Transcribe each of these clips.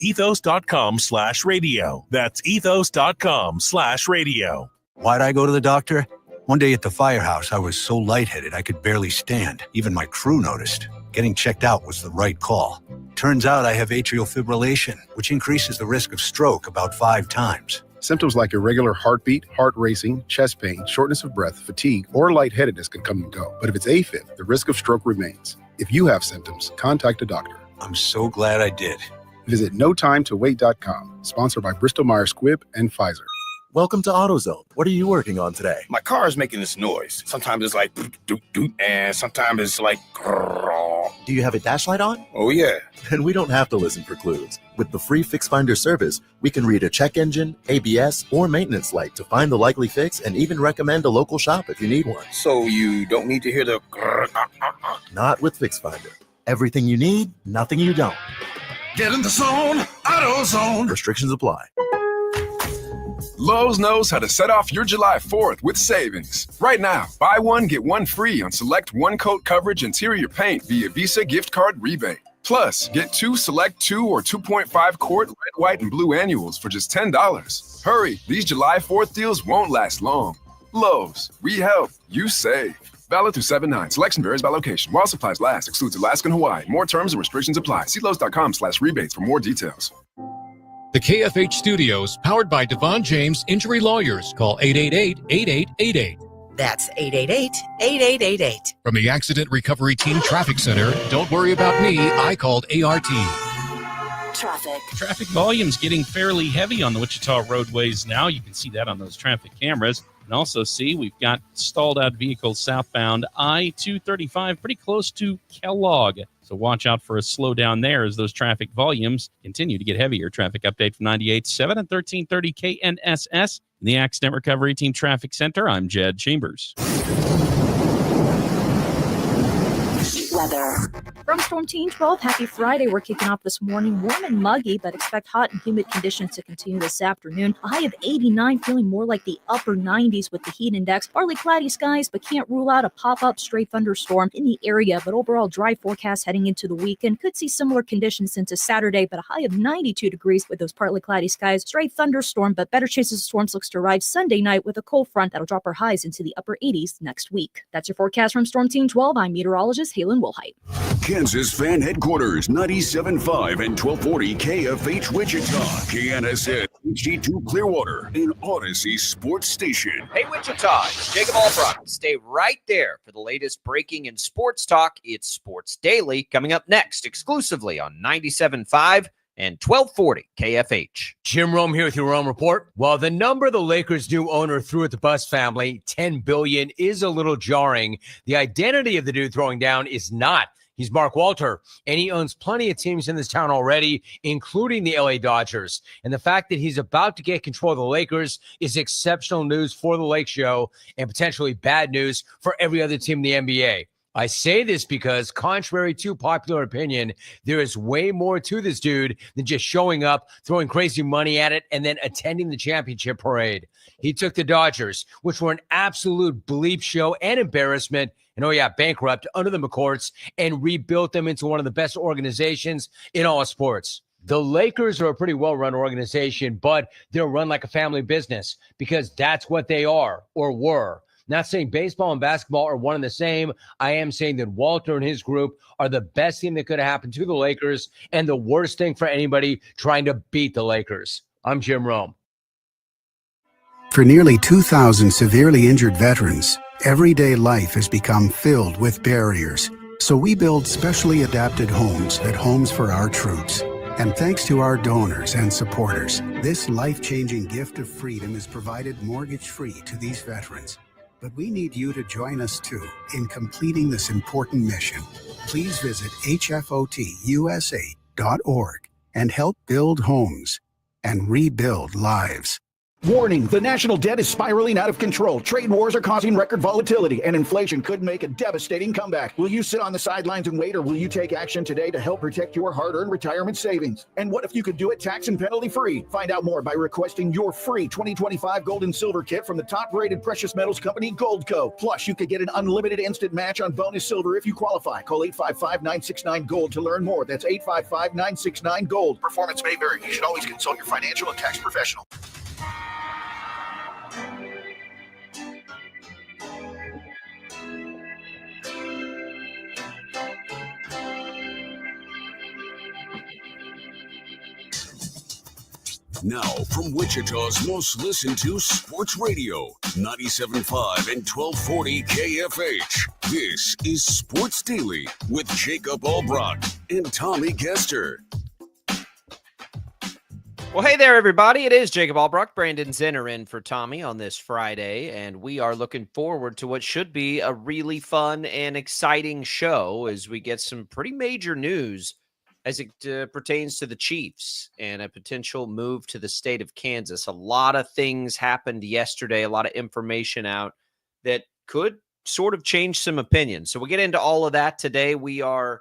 ethos.com/radio. That's ethos.com/radio. Why'd I go to the doctor? One day at the firehouse, I was so lightheaded I could barely stand. Even my crew noticed. Getting checked out was the right call. Turns out I have atrial fibrillation, which increases the risk of stroke about 5 times. Symptoms like irregular heartbeat, heart racing, chest pain, shortness of breath, fatigue, or lightheadedness can come and go. But if it's AFib, the risk of stroke remains. If you have symptoms, contact a doctor. I'm so glad I did. Visit notimetowait.com. Sponsored by Bristol-Myers Squibb and Pfizer. Welcome to AutoZone. What are you working on today? My car is making this noise. Sometimes it's like doot doot, and sometimes it's like grrr. Do you have a dash light on? Oh yeah. Then we don't have to listen for clues. With the free Fix Finder service, we can read a check engine, ABS, or maintenance light to find the likely fix and even recommend a local shop if you need one. So you don't need to hear the grrr. Not with Fix Finder. Everything you need, nothing you don't. Get in the zone, AutoZone. Restrictions apply. Lowe's knows how to set off your July 4th with savings. Right now, buy one, get one free on select one-coat coverage interior paint via Visa gift card rebate. Plus, get 2 select 2 or 2.5 quart red, white, and blue annuals for just $10. Hurry, these July 4th deals won't last long. Lowe's, we help, you save. Valid through 7/9. Selection varies by location. While supplies last, excludes Alaska and Hawaii. More terms and restrictions apply. See Lowe's.com/rebates for more details. The KFH Studios, powered by Devon James Injury Lawyers. Call 888-8888. That's 888-8888. From the Accident Recovery Team Traffic Center, don't worry about me, I called ART. Traffic volume's getting fairly heavy on the Wichita roadways now. You can see that on those traffic cameras. And also see we've got stalled out vehicles southbound I-235 pretty close to Kellogg. So watch out for a slowdown there as those traffic volumes continue to get heavier. Traffic update from 98.7 and 1330 KNSS. In the Accident Recovery Team Traffic Center, I'm Jed Chambers. Weather. From Storm Team 12, happy Friday. We're kicking off this morning warm and muggy, but expect hot and humid conditions to continue this afternoon. A high of 89, feeling more like the upper 90s with the heat index. Partly cloudy skies, but can't rule out a pop-up stray thunderstorm in the area. But overall dry forecast heading into the weekend. Could see similar conditions into Saturday, but a high of 92 degrees with those partly cloudy skies. Stray thunderstorm, but better chances of storms looks to arrive Sunday night with a cold front that'll drop our highs into the upper 80s next week. That's your forecast from Storm Team 12. I'm meteorologist Halen Woolhite. Kansas Fan Headquarters, 97.5 and 1240 KFH Wichita, KNSS HD2 Clearwater, and Odyssey Sports Station. Hey Wichita, it's Jacob Albrock. Stay right there for the latest breaking in sports talk. It's Sports Daily coming up next, exclusively on 97.5 and 1240 KFH. Jim Rome here with your Rome Report. While the number the Lakers' new owner threw at the Buss family, $10 billion, is a little jarring, the identity of the dude throwing down is not. He's Mark Walter, and he owns plenty of teams in this town already, including the LA Dodgers. And the fact that he's about to get control of the Lakers is exceptional news for the Lake Show and potentially bad news for every other team in the NBA. I say this because, contrary to popular opinion, there is way more to this dude than just showing up, throwing crazy money at it, and then attending the championship parade. He took the Dodgers, which were an absolute bleep show and embarrassment, and bankrupt under the McCourts, and rebuilt them into one of the best organizations in all sports. The Lakers are a pretty well-run organization, but they're run like a family business because that's what they are or were. Not saying baseball and basketball are one and the same. I am saying that Walter and his group are the best thing that could have happened to the Lakers and the worst thing for anybody trying to beat the Lakers. I'm Jim Rome. For nearly 2,000 severely injured veterans, everyday life has become filled with barriers. So we build specially adapted homes at Homes for Our Troops. And thanks to our donors and supporters, this life-changing gift of freedom is provided mortgage-free to these veterans. But we need you to join us too in completing this important mission. Please visit hfotusa.org and help build homes and rebuild lives. Warning, the national debt is spiraling out of control. Trade wars are causing record volatility, and inflation could make a devastating comeback. Will you sit on the sidelines and wait, or will you take action today to help protect your hard-earned retirement savings? And what if you could do it tax and penalty-free? Find out more by requesting your free 2025 gold and silver kit from the top-rated precious metals company, Goldco. Plus, you could get an unlimited instant match on bonus silver if you qualify. Call 855-969-GOLD to learn more. That's 855-969-GOLD. Performance may vary. You should always consult your financial and tax professional. Now, from Wichita's most listened to sports radio, 97.5 and 1240 KFH. This is Sports Daily with Jacob Albrock and Tommy Kester. Well, hey there, everybody. It is Jacob Albrock, Brandon Zinner in for Tommy on this Friday, and we are looking forward to what should be a really fun and exciting show as we get some pretty major news as it pertains to the Chiefs and a potential move to the state of Kansas. A lot of things happened yesterday, a lot of information out that could sort of change some opinions. So we'll get into all of that today. We are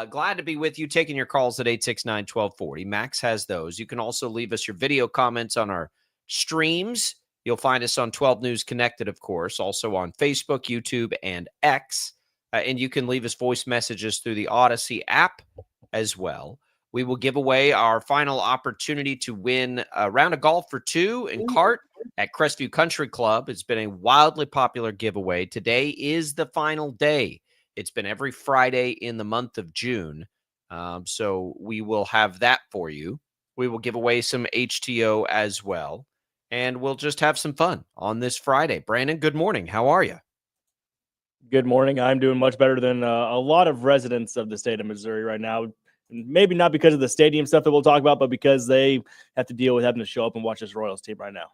glad to be with you, taking your calls at 869-1240. Max has those. You can also leave us your video comments on our streams. You'll find us on 12 News Connected, of course, also on Facebook, YouTube, and X. And you can leave us voice messages through the Odyssey app as well. We will give away our final opportunity to win a round of golf for two in cart at Crestview Country Club. It's been a wildly popular giveaway. Today is the final day. It's been every Friday in the month of June. So we will have that for you. We will give away some HTO as well. And we'll just have some fun on this Friday. Brandon, good morning. How are you? Good morning. I'm doing much better than a lot of residents of the state of Missouri right now. Maybe not because of the stadium stuff that we'll talk about, but because they have to deal with having to show up and watch this Royals team right now.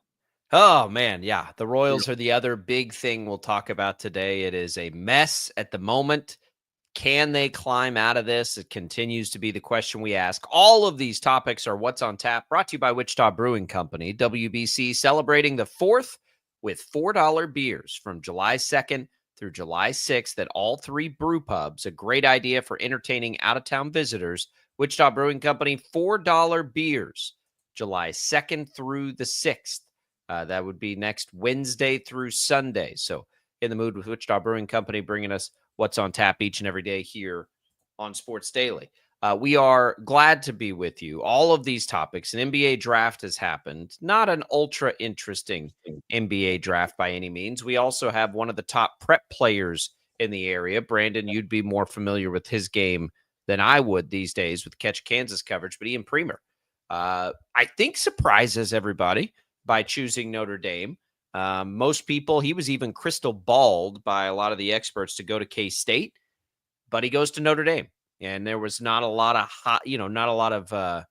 Oh, man. Yeah. The Royals are the other big thing we'll talk about today. It is a mess at the moment. Can they climb out of this? It continues to be the question we ask. All of these topics are What's on Tap, brought to you by Wichita Brewing Company. WBC celebrating the 4th with $4 beers from July 2nd through July 6th at all three brew pubs. A great idea for entertaining out-of-town visitors. Wichita Brewing Company, $4 beers, July 2nd through the 6th. That would be next Wednesday through Sunday. So in the mood with Wichita Brewing Company, bringing us What's on Tap each and every day here on Sports Daily. We are glad to be with you. All of these topics, an NBA draft has happened. Not an ultra interesting NBA draft by any means. We also have one of the top prep players in the area. Brandon, you'd be more familiar with his game than I would these days with Catch Kansas coverage, but Ian Premer, I think, surprises everybody by choosing Notre Dame. Most people, he was even crystal balled by a lot of the experts to go to K-State, but he goes to Notre Dame. And there was not a lot of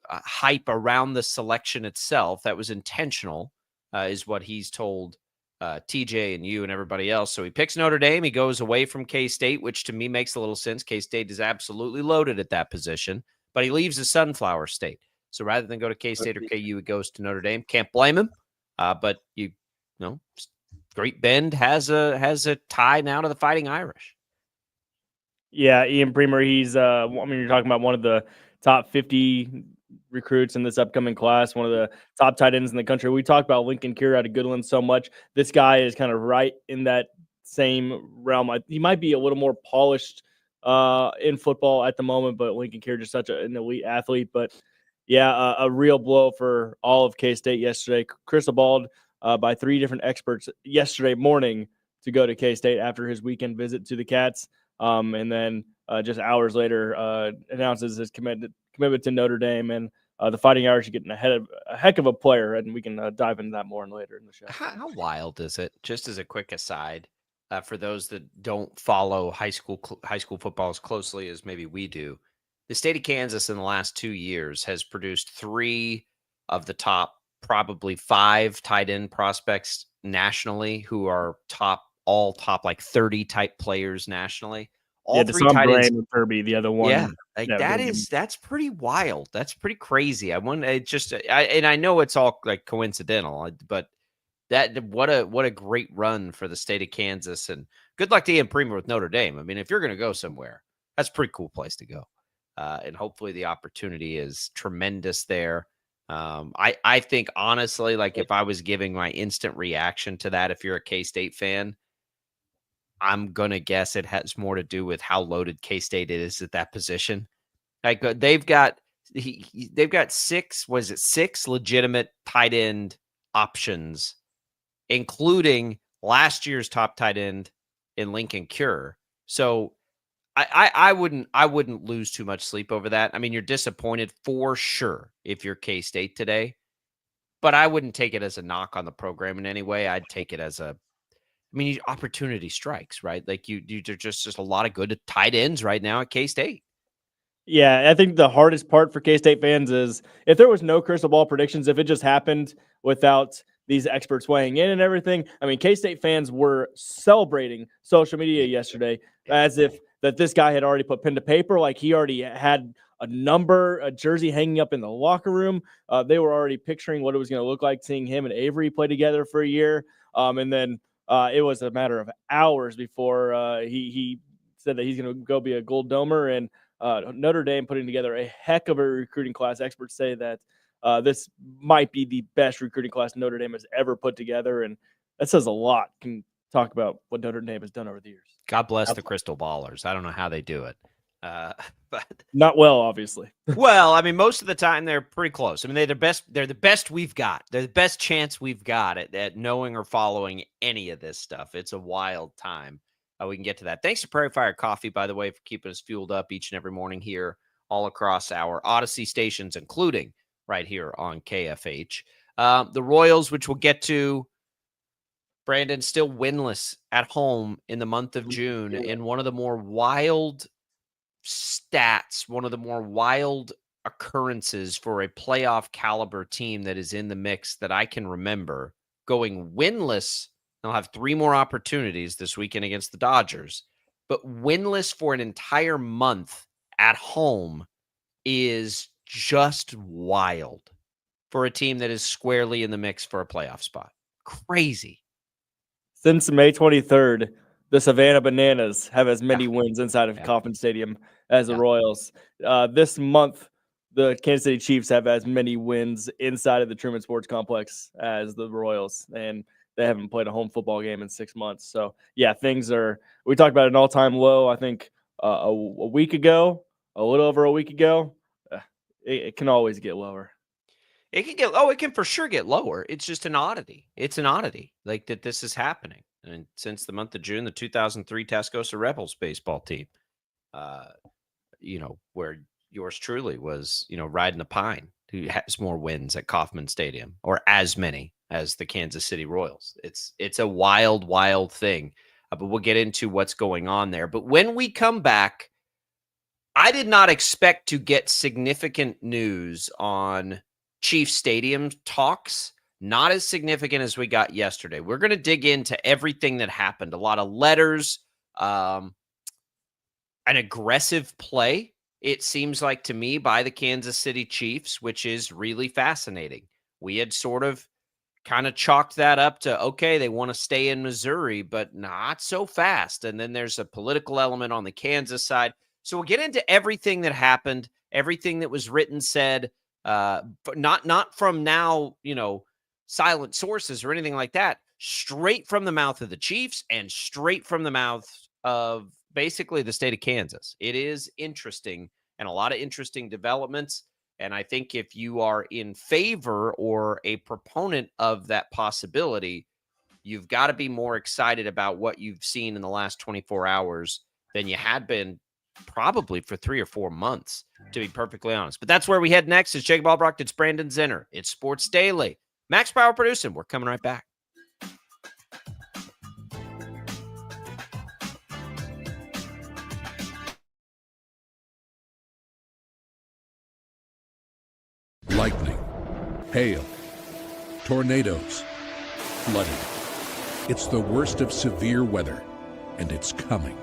hype around the selection itself. That was intentional, is what he's told TJ and you and everybody else. So he picks Notre Dame. He goes away from K-State, which to me makes a little sense. K-State is absolutely loaded at that position, but he leaves the Sunflower State. So rather than go to K-State or KU, he goes to Notre Dame. Can't blame him. But Great Bend has a tie now to the Fighting Irish. Yeah, Ian Premer, he's you're talking about one of the top 50 recruits in this upcoming class, one of the top tight ends in the country. We talked about Lincoln Kira out of Goodland so much. This guy is kind of right in that same realm. He might be a little more polished in football at the moment, but Lincoln Kira just such an elite athlete. But yeah, a real blow for all of K-State yesterday. Crystal balled by 3 different experts yesterday morning to go to K-State after his weekend visit to the Cats. And then just hours later announces his commitment to Notre Dame, and the Fighting Irish are getting a heck of a player, and we can dive into that more later in the show. How wild is it? Just as a quick aside, for those that don't follow high school football as closely as maybe we do, the state of Kansas in the last 2 years has produced 3 of the top, probably 5 tight end prospects nationally who are all top like 30 type players nationally. all three tight ends. and Kirby, the other one. Yeah, like that's pretty wild. That's pretty crazy. I know it's all like coincidental, but what a great run for the state of Kansas, and good luck to Ian Premer with Notre Dame. I mean, if you're going to go somewhere, that's a pretty cool place to go, and hopefully the opportunity is tremendous there. I think honestly, like if I was giving my instant reaction to that, if you're a K-State fan, I'm going to guess it has more to do with how loaded K-State is at that position. Like they've got six legitimate tight end options, including last year's top tight end in Lincoln Cure. So I wouldn't lose too much sleep over that. I mean, you're disappointed for sure if you're K-State today, but I wouldn't take it as a knock on the program in any way. I'd take it as opportunity strikes, right? Like there's just a lot of good tight ends right now at K-State. Yeah, I think the hardest part for K-State fans is if there was no crystal ball predictions, if it just happened without these experts weighing in and everything. I mean, K-State fans were celebrating social media yesterday as if that this guy had already put pen to paper, like he already had a jersey hanging up in the locker room. They were already picturing what it was going to look like seeing him and Avery play together for a year. And then it was a matter of hours before he said that he's going to go be a Gold Domer, and Notre Dame putting together a heck of a recruiting class. Experts say that this might be the best recruiting class Notre Dame has ever put together, and that says a lot. Can talk about what Notre Dame has done over the years. God bless the crystal ballers. I don't know how they do it, but not well, obviously. Well, I mean, most of the time they're pretty close. I mean, they're the best we've got. They're the best chance we've got at knowing or following any of this stuff. It's a wild time. We can get to that. Thanks to Prairie Fire Coffee, by the way, for keeping us fueled up each and every morning here all across our Odyssey stations, including right here on KFH. The Royals, which we'll get to, Brandon, still winless at home in the month of June, in one of the more wild stats, one of the more wild occurrences for a playoff caliber team that is in the mix that I can remember. Going winless, they'll have 3 more opportunities this weekend against the Dodgers, but winless for an entire month at home is just wild for a team that is squarely in the mix for a playoff spot. Crazy. Since May 23rd, the Savannah Bananas have as many wins inside of Kauffman Stadium as the Royals. This month, the Kansas City Chiefs have as many wins inside of the Truman Sports Complex as the Royals, and they haven't played a home football game in 6 months. So, yeah, we talked about an all-time low, I think, a week ago, a little over a week ago. It can always get lower. It can for sure get lower. It's just an oddity. It's an oddity like that this is happening. And since the month of June, the 2003 Tascosa Rebels baseball team, where yours truly was, riding the pine, who has more wins at Kauffman Stadium, or as many as the Kansas City Royals. It's a wild, wild thing. But we'll get into what's going on there. But when we come back, I did not expect to get significant news on Chiefs Stadium talks, not as significant as we got yesterday. We're going to dig into everything that happened. A lot of letters, an aggressive play, it seems like to me, by the Kansas City Chiefs, which is really fascinating. We had sort of kind of chalked that up to, okay, they want to stay in Missouri, but not so fast. And then there's a political element on the Kansas side. So we'll get into everything that happened, everything that was written, said, but not from now, silent sources or anything like that, straight from the mouth of the Chiefs and straight from the mouth of basically the state of Kansas. It is interesting, and a lot of interesting developments. And I think if you are in favor or a proponent of that possibility, you've got to be more excited about what you've seen in the last 24 hours than you had been probably for 3 or 4 months, to be perfectly honest. But that's where we head next. It's Jacob Albrocht. It's Brandon Zinner. It's Sports Daily. Max Power producing. We're coming right back. Lightning, hail, tornadoes, flooding. It's the worst of severe weather, and it's coming.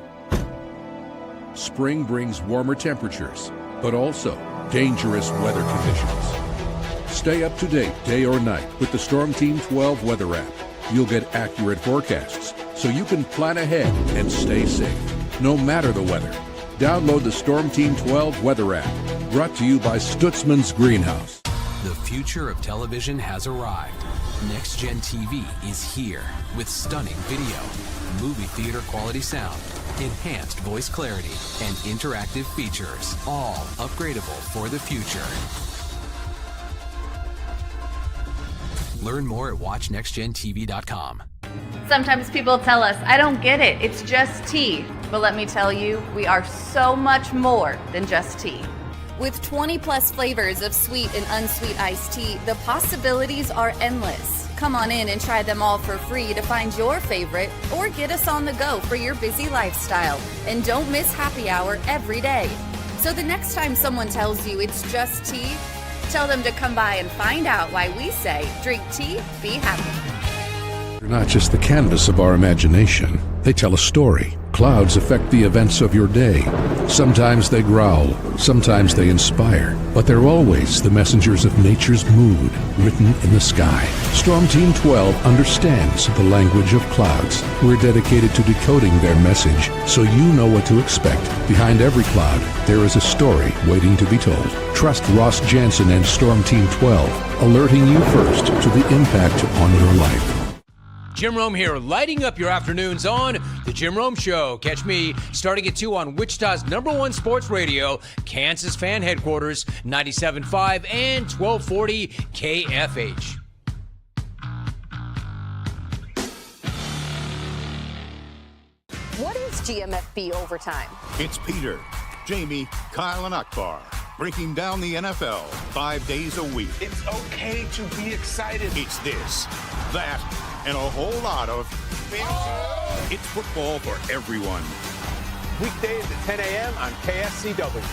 Spring brings warmer temperatures, but also dangerous weather conditions. Stay up to date day or night with the Storm Team 12 weather app. You'll get accurate forecasts so you can plan ahead and stay safe, no matter the weather. Download the Storm Team 12 weather app, brought to you by Stutzman's Greenhouse. The future of television has arrived. Next Gen TV is here with stunning video, movie theater quality sound, enhanced voice clarity, and interactive features, all upgradable for the future. Learn more at watchnextgentv.com. Sometimes people tell us, I don't get it, it's just tea. But let me tell you, we are so much more than just tea. With 20 plus flavors of sweet and unsweet iced tea, the possibilities are endless. Come on in and try them all for free to find your favorite, or get us on the go for your busy lifestyle. And don't miss happy hour every day. So the next time someone tells you it's just tea, tell them to come by and find out why we say, drink tea, be happy. They're not just the canvas of our imagination. They tell a story. Clouds affect the events of your day. Sometimes they growl, sometimes they inspire, but they're always the messengers of nature's mood written in the sky. Storm Team 12 understands the language of clouds. We're dedicated to decoding their message so you know what to expect. Behind every cloud, there is a story waiting to be told. Trust Ross Jansen and Storm Team 12, alerting you first to the impact on your life. Jim Rome here, lighting up your afternoons on The Jim Rome Show. Catch me starting at 2 on Wichita's #1 sports radio, Kansas Fan Headquarters, 97.5 and 1240 KFH. What is GMFB Overtime? It's Peter, Jamie, Kyle, and Akbar breaking down the NFL 5 days a week. It's okay to be excited. It's this, that, and a whole lot of fantasy. It's football for everyone. Weekdays at 10 a.m. on KSCW.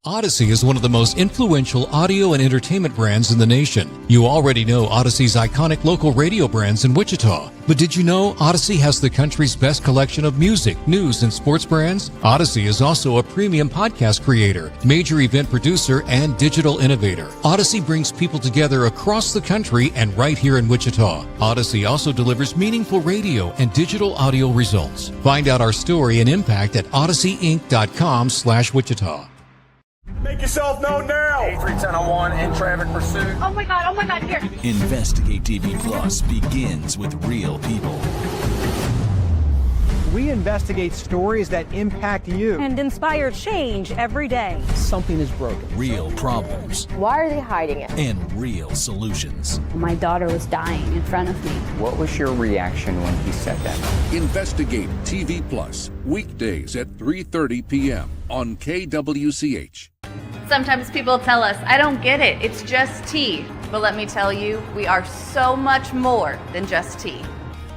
Odyssey is one of the most influential audio and entertainment brands in the nation. You already know Odyssey's iconic local radio brands in Wichita. But did you know Odyssey has the country's best collection of music, news, and sports brands? Odyssey is also a premium podcast creator, major event producer, and digital innovator. Odyssey brings people together across the country and right here in Wichita. Odyssey also delivers meaningful radio and digital audio results. Find out our story and impact at odysseyinc.com/Wichita. Make yourself known now. 831001 in traffic pursuit. Oh my God, here. Investigate TV Plus begins with real people. We investigate stories that impact you and inspire change every day. Something is broken. Real problems. Why are they hiding it? And real solutions. My daughter was dying in front of me. What was your reaction when he said that? Investigate TV Plus, weekdays at 3:30 p.m. on KWCH. Sometimes people tell us, I don't get it, it's just tea. But let me tell you, we are so much more than just tea.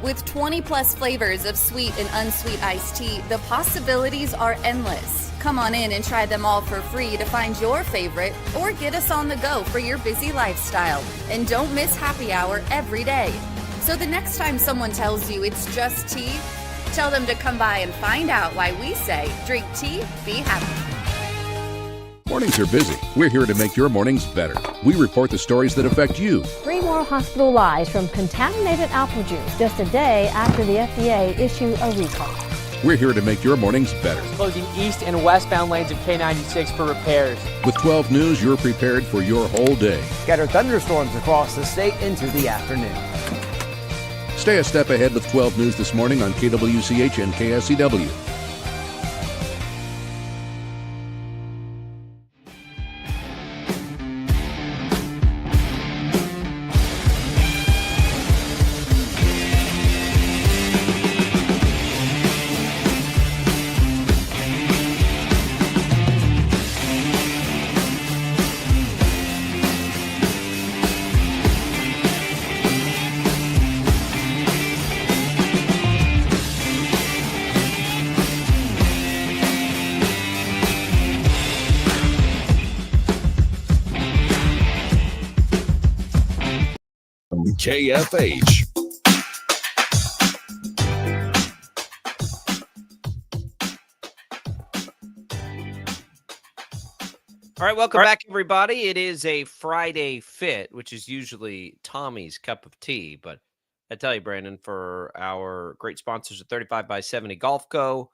With 20 plus flavors of sweet and unsweet iced tea, the possibilities are endless. Come on in and try them all for free to find your favorite, or get us on the go for your busy lifestyle. And don't miss happy hour every day. So the next time someone tells you it's just tea, tell them to come by and find out why we say, drink tea, be happy. Mornings are busy. We're here to make your mornings better. We report the stories that affect you. 3 more hospital lies from contaminated apple juice just a day after the FDA issued a recall. We're here to make your mornings better. Closing east and westbound lanes of K96 for repairs. With 12 News, you're prepared for your whole day. Scattered thunderstorms across the state into the afternoon. Stay a step ahead with 12 News this morning on KWCH and KSCW. KFH. All right, welcome back, everybody. It is a Friday Fit, which is usually Tommy's cup of tea. But I tell you, Brandon, for our great sponsors at 35 by 70 Golf Co.,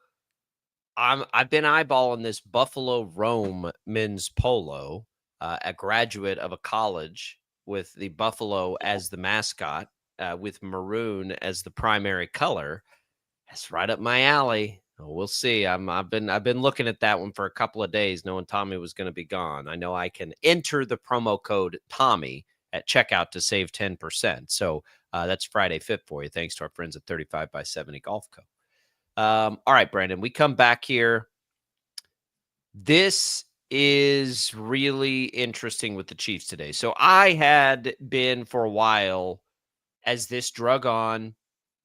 I've been eyeballing this Buffalo Rome men's polo, a graduate of a college with the buffalo as the mascot, with maroon as the primary color. That's right up my alley. We'll see. I've been looking at that one for a couple of days, knowing Tommy was going to be gone. I know I can enter the promo code Tommy at checkout to save 10%. So that's Friday Fit for you. Thanks to our friends at 35 by 70 Golf Co. All right, Brandon, we come back here. This is really interesting with the Chiefs today. So I had been for a while, as this drug on,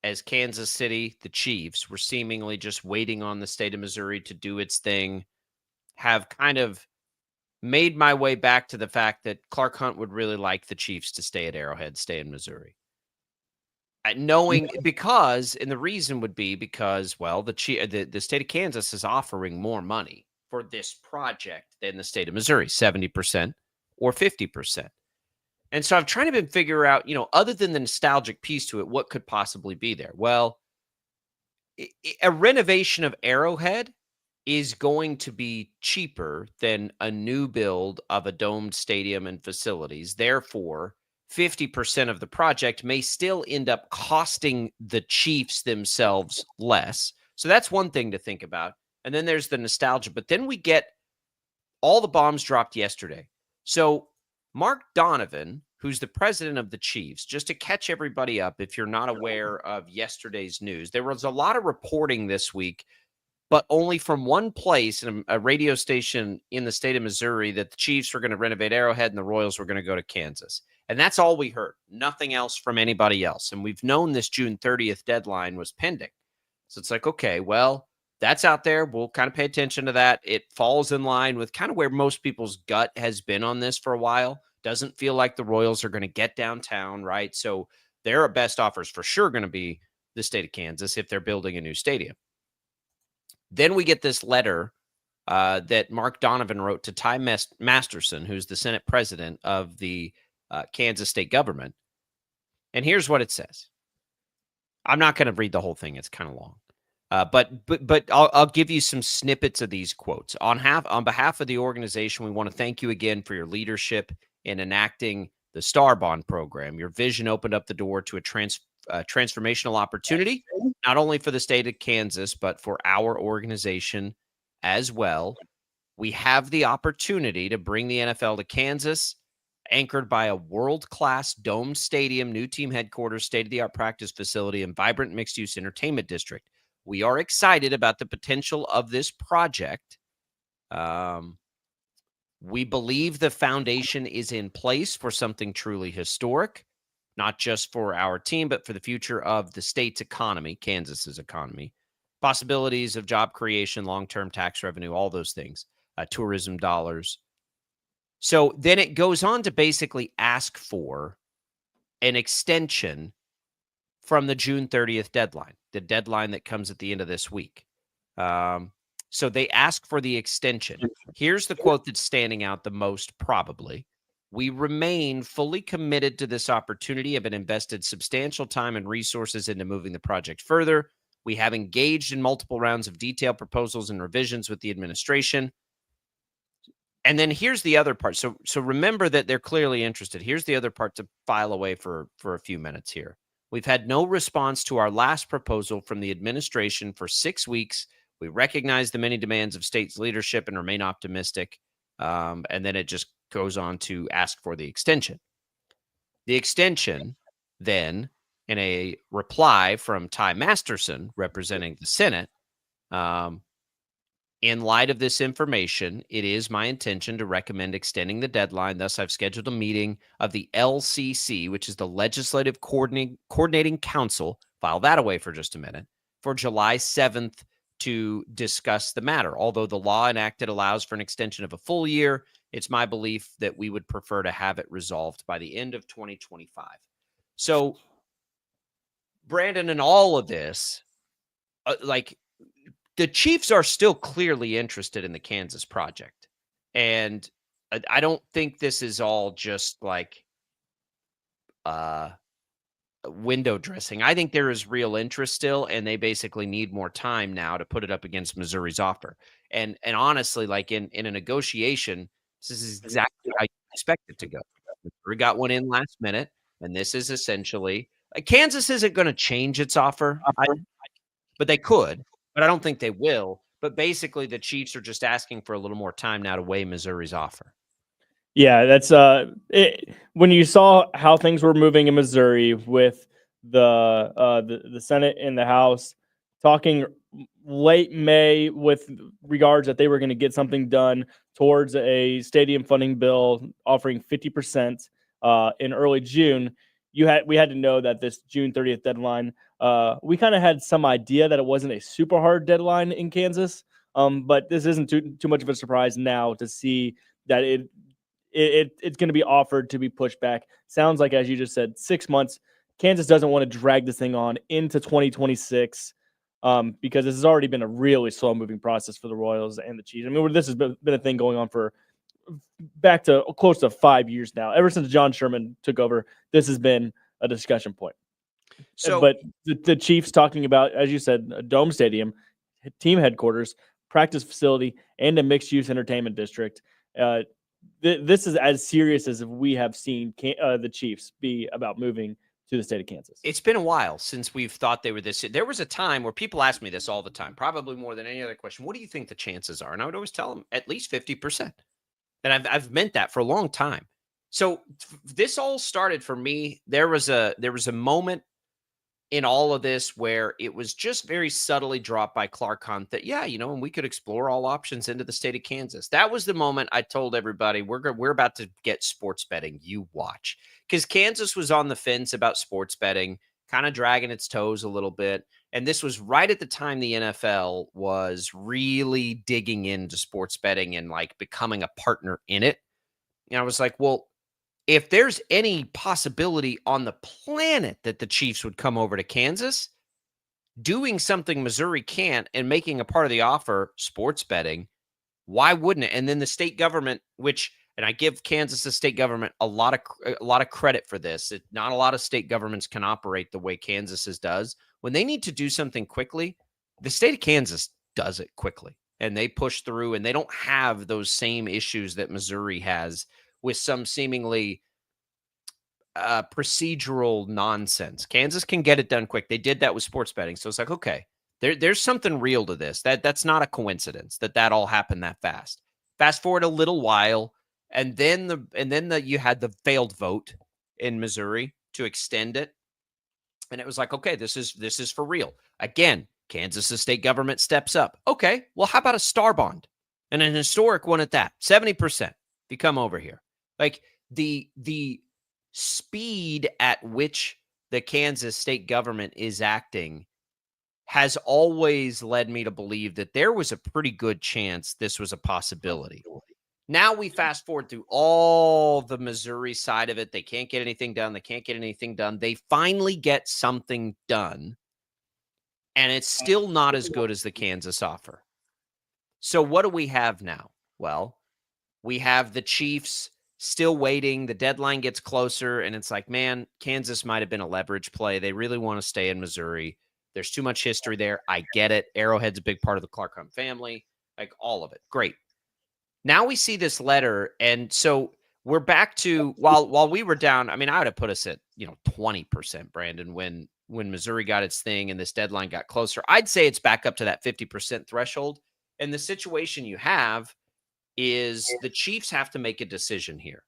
as Kansas City, the Chiefs were seemingly just waiting on the state of Missouri to do its thing, have kind of made my way back to the fact that Clark Hunt would really like the Chiefs to stay at Arrowhead, stay in Missouri. Knowing because, and the reason would be because, well, the state of Kansas is offering more money for this project than the state of Missouri, 70% or 50%. And so I've tried to figure out, other than the nostalgic piece to it, what could possibly be there? Well, a renovation of Arrowhead is going to be cheaper than a new build of a domed stadium and facilities. Therefore, 50% of the project may still end up costing the Chiefs themselves less. So that's one thing to think about. And then there's the nostalgia. But then we get all the bombs dropped yesterday. So Mark Donovan, who's the president of the Chiefs, just to catch everybody up, if you're not aware of yesterday's news, there was a lot of reporting this week, but only from one place, in a radio station in the state of Missouri, that the Chiefs were going to renovate Arrowhead and the Royals were going to go to Kansas. And that's all we heard. Nothing else from anybody else. And we've known this June 30th deadline was pending. So it's like, okay, well, that's out there. We'll kind of pay attention to that. It falls in line with kind of where most people's gut has been on this for a while. Doesn't feel like the Royals are going to get downtown, right? So their best offers for sure going to be the state of Kansas if they're building a new stadium. Then we get this letter that Mark Donovan wrote to Ty Masterson, who's the Senate president of the Kansas state government. And here's what it says. I'm not going to read the whole thing. It's kind of long. But I'll give you some snippets of these quotes. On behalf of the organization, we want to thank you again for your leadership in enacting the Star Bond program. Your vision opened up the door to a transformational opportunity, not only for the state of Kansas, but for our organization as well. We have the opportunity to bring the NFL to Kansas, anchored by a world-class domed stadium, new team headquarters, state-of-the-art practice facility, and vibrant mixed-use entertainment district. We are excited about the potential of this project. We believe the foundation is in place for something truly historic, not just for our team, but for the future of the state's economy, Kansas's economy, possibilities of job creation, long-term tax revenue, all those things, tourism dollars. So then it goes on to basically ask for an extension from the June 30th deadline, the deadline that comes at the end of this week. So they ask for the extension. Here's the quote that's standing out the most probably. We remain fully committed to this opportunity, have invested substantial time and resources into moving the project further. We have engaged in multiple rounds of detailed proposals and revisions with the administration. And then here's the other part. So remember that they're clearly interested. Here's the other part to file away for a few minutes here. We've had no response to our last proposal from the administration for 6 weeks. We recognize the many demands of state's leadership and remain optimistic. And then it just goes on to ask for the extension. The extension then, in a reply from Ty Masterson, representing the Senate, in light of this information, it is my intention to recommend extending the deadline. Thus, I've scheduled a meeting of the LCC, which is the Legislative Coordinating Council, file that away for just a minute, for July 7th to discuss the matter. Although the law enacted allows for an extension of a full year, it's my belief that we would prefer to have it resolved by the end of 2025. So, Brandon, in all of this, the Chiefs are still clearly interested in the Kansas project. And I don't think this is all just like window dressing. I think there is real interest still, and they basically need more time now to put it up against Missouri's offer. And honestly, like in a negotiation, this is exactly how you expect it to go. Missouri got one in last minute, and this is essentially Kansas isn't going to change its offer, but they could, but I don't think they will. But basically, the Chiefs are just asking for a little more time now to weigh Missouri's offer. Yeah, that's when you saw how things were moving in Missouri with the Senate and the House talking late May with regards that they were going to get something done towards a stadium funding bill offering 50% in early June. We had to know that this June 30th deadline. We kind of had some idea that it wasn't a super hard deadline in Kansas, but this isn't too much of a surprise now to see that it's going to be offered to be pushed back. Sounds like, as you just said, 6 months. Kansas doesn't want to drag this thing on into 2026 because this has already been a really slow-moving process for the Royals and the Chiefs. I mean, this has been a thing going on for back to close to 5 years now. Ever since John Sherman took over, this has been a discussion point. So, but the Chiefs talking about, as you said, a dome stadium, team headquarters, practice facility, and a mixed-use entertainment district. This is as serious as we have seen the Chiefs be about moving to the state of Kansas. It's been a while since we've thought they were this. There was a time where people ask me this all the time, probably more than any other question. What do you think the chances are? And I would always tell them at least 50%. And I've meant that for a long time. So this all started for me. There was a moment in all of this where it was just very subtly dropped by Clark Hunt that, and we could explore all options into the state of Kansas. That was the moment I told everybody, we're about to get sports betting. You watch. Because Kansas was on the fence about sports betting, kind of dragging its toes a little bit. And this was right at the time the NFL was really digging into sports betting and like becoming a partner in it. And I was like, well, if there's any possibility on the planet that the Chiefs would come over to Kansas, doing something Missouri can't and making a part of the offer, sports betting, why wouldn't it? And then the state government, and I give Kansas the state government a lot of credit for this. Not a lot of state governments can operate the way Kansas's does. When they need to do something quickly, the state of Kansas does it quickly, and they push through, and they don't have those same issues that Missouri has with some seemingly procedural nonsense. Kansas can get it done quick. They did that with sports betting. So it's like, okay, there's something real to this. That's not a coincidence that all happened that fast. Fast forward a little while, and then you had the failed vote in Missouri to extend it. And it was like, okay, this is for real. Again, Kansas' state government steps up. Okay, well, how about a star bond? And an historic one at that, 70%. If you come over here. Like the speed at which the Kansas state government is acting has always led me to believe that there was a pretty good chance this was a possibility. Now we fast forward through all the Missouri side of it. They can't get anything done. They finally get something done, and it's still not as good as the Kansas offer. So what do we have now? Well, we have the Chiefs still waiting. The deadline gets closer, and it's like, man, Kansas might have been a leverage play. They really want to stay in Missouri. There's too much history there. I get it. Arrowhead's a big part of the Clark Hunt family, like all of it. Great. Now we see this letter, and so we're back to while we were down. I mean, I would have put us at 20%, Brandon, when Missouri got its thing and this deadline got closer. I'd say it's back up to that 50% threshold. And the situation you have is the Chiefs have to make a decision here,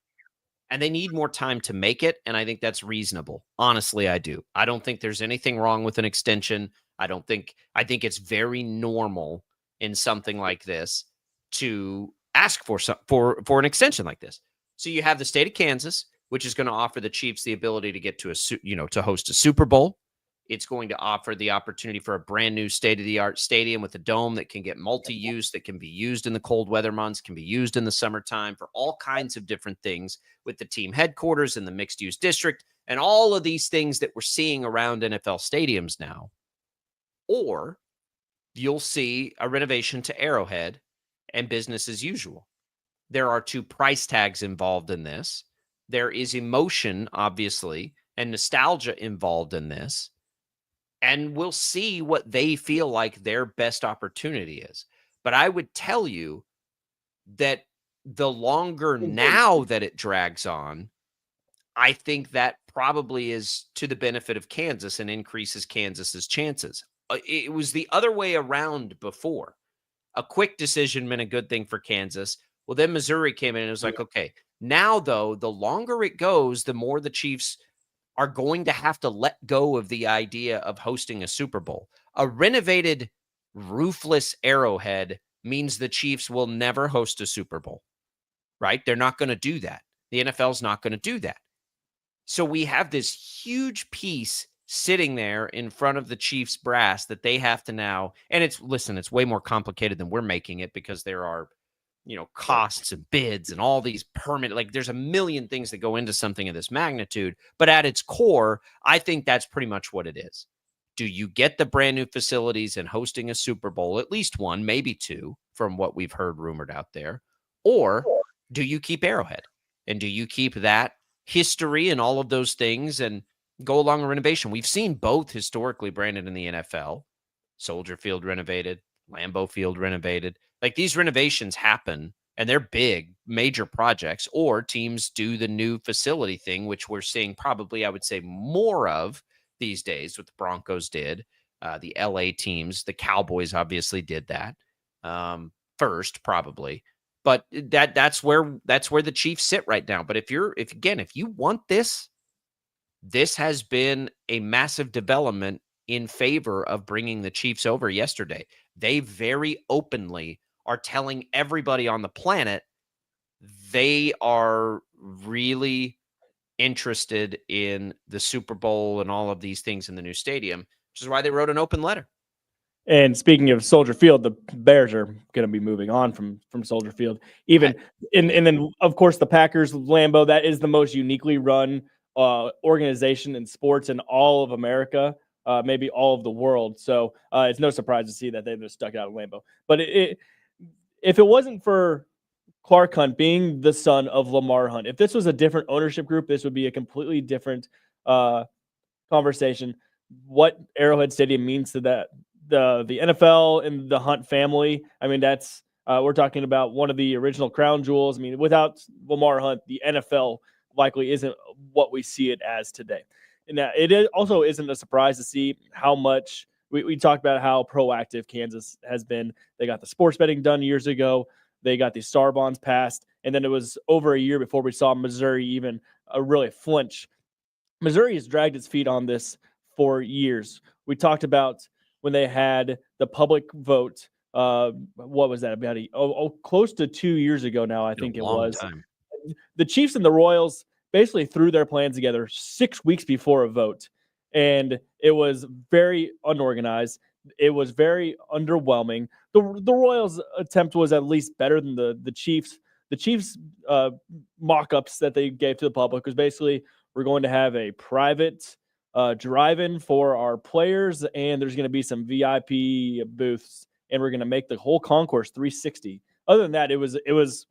and they need more time to make it. And I think that's reasonable. Honestly, I do. I don't think there's anything wrong with an extension. I think it's very normal in something like this to ask for an extension like this. So you have the state of Kansas, which is going to offer the Chiefs the ability to get to to host a Super Bowl. It's going to offer the opportunity for a brand new state-of-the-art stadium with a dome that can get multi-use, that can be used in the cold weather months, can be used in the summertime for all kinds of different things, with the team headquarters in the mixed-use district and all of these things that we're seeing around NFL stadiums now. Or you'll see a renovation to Arrowhead and business as usual. There are 2 price tags involved in this. There is emotion, obviously, and nostalgia involved in this. And we'll see what they feel like their best opportunity is. But I would tell you that the longer now that it drags on, I think that probably is to the benefit of Kansas and increases Kansas's chances. It was the other way around before. A quick decision meant a good thing for Kansas. Well, then Missouri came in and was like, okay, now though, the longer it goes, the more the Chiefs are going to have to let go of the idea of hosting a Super Bowl. A renovated, roofless Arrowhead means the Chiefs will never host a Super Bowl, right? They're not going to do that. The NFL's not going to do that. So we have this huge piece sitting there in front of the Chiefs brass that they have to now, and it's way more complicated than we're making it because there are, costs and bids and all these there's a million things that go into something of this magnitude. But at its core, I think that's pretty much what it is. Do you get the brand new facilities and hosting a Super Bowl, at least one, maybe 2, from what we've heard rumored out there? Or do you keep Arrowhead? And do you keep that history and all of those things and go along a renovation? We've seen both historically branded in the NFL. Soldier Field renovated, Lambeau Field renovated. Like, these renovations happen and they're big, major projects, or teams do the new facility thing, which we're seeing probably, I would say, more of these days. What the Broncos did, the LA teams, the Cowboys obviously did that first, probably. But that's where the Chiefs sit right now. But if you want this has been a massive development in favor of bringing the Chiefs over yesterday. They very openly are telling everybody on the planet they are really interested in the Super Bowl and all of these things in the new stadium, which is why they wrote an open letter. And speaking of Soldier Field, the Bears are going to be moving on from Soldier Field. And then, of course, the Packers, Lambeau, that is the most uniquely run organization in sports in all of America, maybe all of the world. So it's no surprise to see that they've just stuck out of Lambeau. But if it wasn't for Clark Hunt being the son of Lamar Hunt, if this was a different ownership group, this would be a completely different conversation. What Arrowhead Stadium means to the NFL and the Hunt family. I mean, that's we're talking about one of the original crown jewels. I mean, without Lamar Hunt, the NFL likely isn't what we see it as today. And it also isn't a surprise to see how much we talked about how proactive Kansas has been. They got the sports betting done years ago. They got the Star bonds passed. And then it was over a year before we saw Missouri even really flinch. Missouri has dragged its feet on this for years. We talked about when they had the public vote. What was that? About close to 2 years ago now, I think it was. Time. The Chiefs and the Royals basically threw their plans together 6 weeks before a vote. And it was very unorganized. It was very underwhelming. The Royals' attempt was at least better than the Chiefs. The Chiefs' mock-ups that they gave to the public was basically, we're going to have a private drive-in for our players, and there's going to be some VIP booths, and we're going to make the whole concourse 360. Other than that, it was.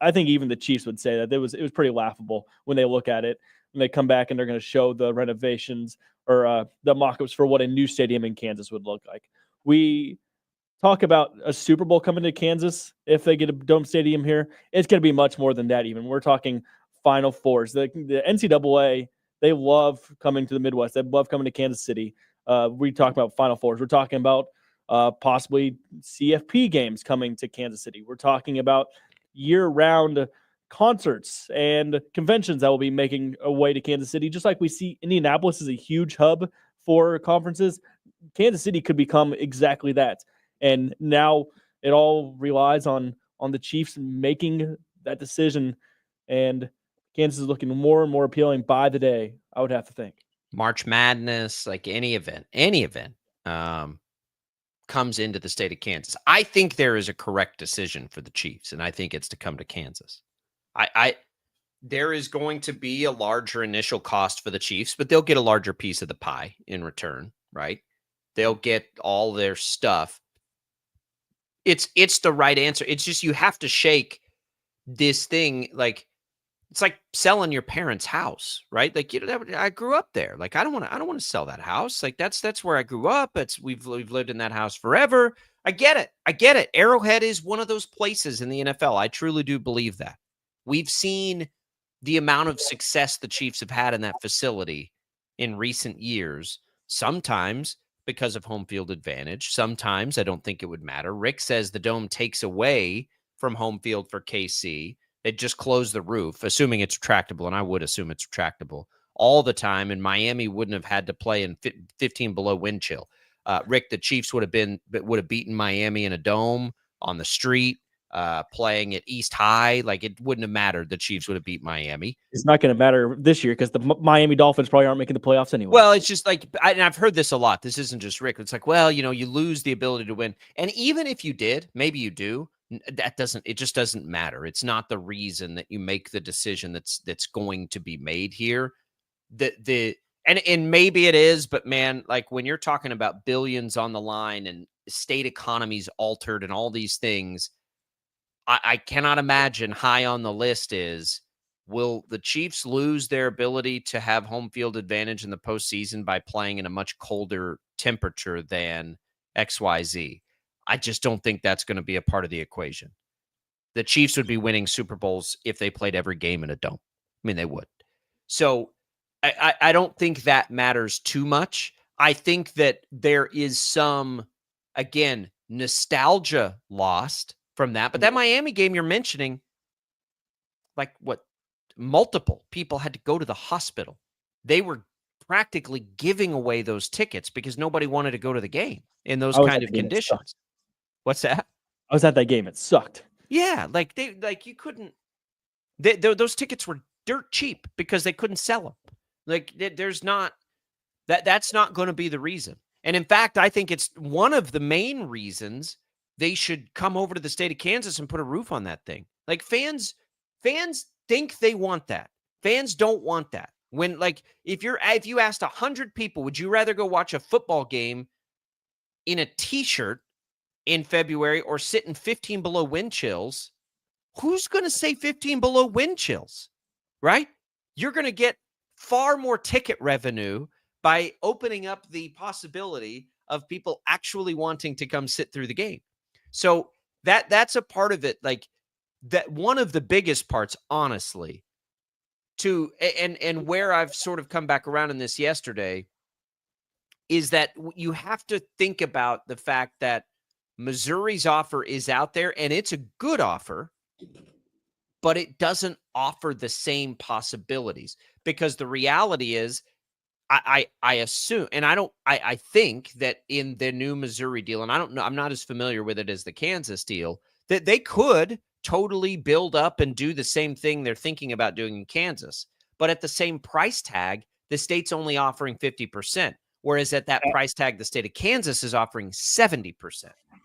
I think even the Chiefs would say that it was pretty laughable when they look at it. When they come back and they're going to show the renovations or the mock-ups for what a new stadium in Kansas would look like. We talk about a Super Bowl coming to Kansas. If they get a dome stadium here, it's going to be much more than that even. We're talking Final Fours. The NCAA, they love coming to the Midwest. They love coming to Kansas City. We talk about Final Fours. We're talking about possibly CFP games coming to Kansas City. We're talking about year-round concerts and conventions that will be making a way to Kansas City. Just like we see Indianapolis is a huge hub for conferences, Kansas City could become exactly that. And now it all relies on the Chiefs making that decision. And Kansas is looking more and more appealing by the day, I would have to think. March Madness, like any event, comes into the state of Kansas. I think there is a correct decision for the Chiefs, and I think it's to come to Kansas. There is going to be a larger initial cost for the Chiefs, but they'll get a larger piece of the pie in return, right? They'll get all their stuff. It's the right answer. It's just you have to shake this thing, like, it's like selling your parents' house, right? Like, I grew up there. Like, I don't want to sell that house. Like, that's where I grew up. We've lived in that house forever. I get it. Arrowhead is one of those places in the NFL. I truly do believe that. We've seen the amount of success the Chiefs have had in that facility in recent years, sometimes because of home field advantage. Sometimes I don't think it would matter. Rick says the Dome takes away from home field for KC. They just close the roof, assuming it's retractable, and I would assume it's retractable all the time, and Miami wouldn't have had to play in 15 below wind chill. Rick, the Chiefs would have beaten Miami in a dome on the street, playing at East High. Like, it wouldn't have mattered. The Chiefs would have beat Miami. It's not going to matter this year because the Miami Dolphins probably aren't making the playoffs anyway. Well, it's just like, and I've heard this a lot. This isn't just Rick. It's like, well, you lose the ability to win. And even if you did, maybe you do, it just doesn't matter. It's not the reason that you make the decision that's going to be made here. And maybe it is, but man, like, when you're talking about billions on the line and state economies altered and all these things, I cannot imagine high on the list is, will the Chiefs lose their ability to have home field advantage in the postseason by playing in a much colder temperature than XYZ? I just don't think that's going to be a part of the equation. The Chiefs would be winning Super Bowls if they played every game in a dome. I mean, they would. So I don't think that matters too much. I think that there is some, again, nostalgia lost from that. But that Miami game you're mentioning, like, multiple people had to go to the hospital. They were practically giving away those tickets because nobody wanted to go to the game in those kind of conditions. What's that? I was at that game. It sucked. Yeah, you couldn't. Those tickets were dirt cheap because they couldn't sell them. Like, there's not that's not going to be the reason. And in fact, I think it's one of the main reasons they should come over to the state of Kansas and put a roof on that thing. Like, fans think they want that. Fans don't want that. When, like, if you asked 100 people, would you rather go watch a football game in a t-shirt in February or sit in 15 below wind chills? Who's going to say 15 below wind chills, right? You're going to get far more ticket revenue by opening up the possibility of people actually wanting to come sit through the game. So that's a part of it. Like, that one of the biggest parts, honestly, and where I've sort of come back around in this yesterday, is that you have to think about the fact that Missouri's offer is out there, and it's a good offer, but it doesn't offer the same possibilities, because the reality is, I assume, and I think that in the new Missouri deal, and I don't know, I'm not as familiar with it as the Kansas deal, that they could totally build up and do the same thing they're thinking about doing in Kansas. But at the same price tag, the state's only offering 50%. Whereas at that price tag, the state of Kansas is offering 70%.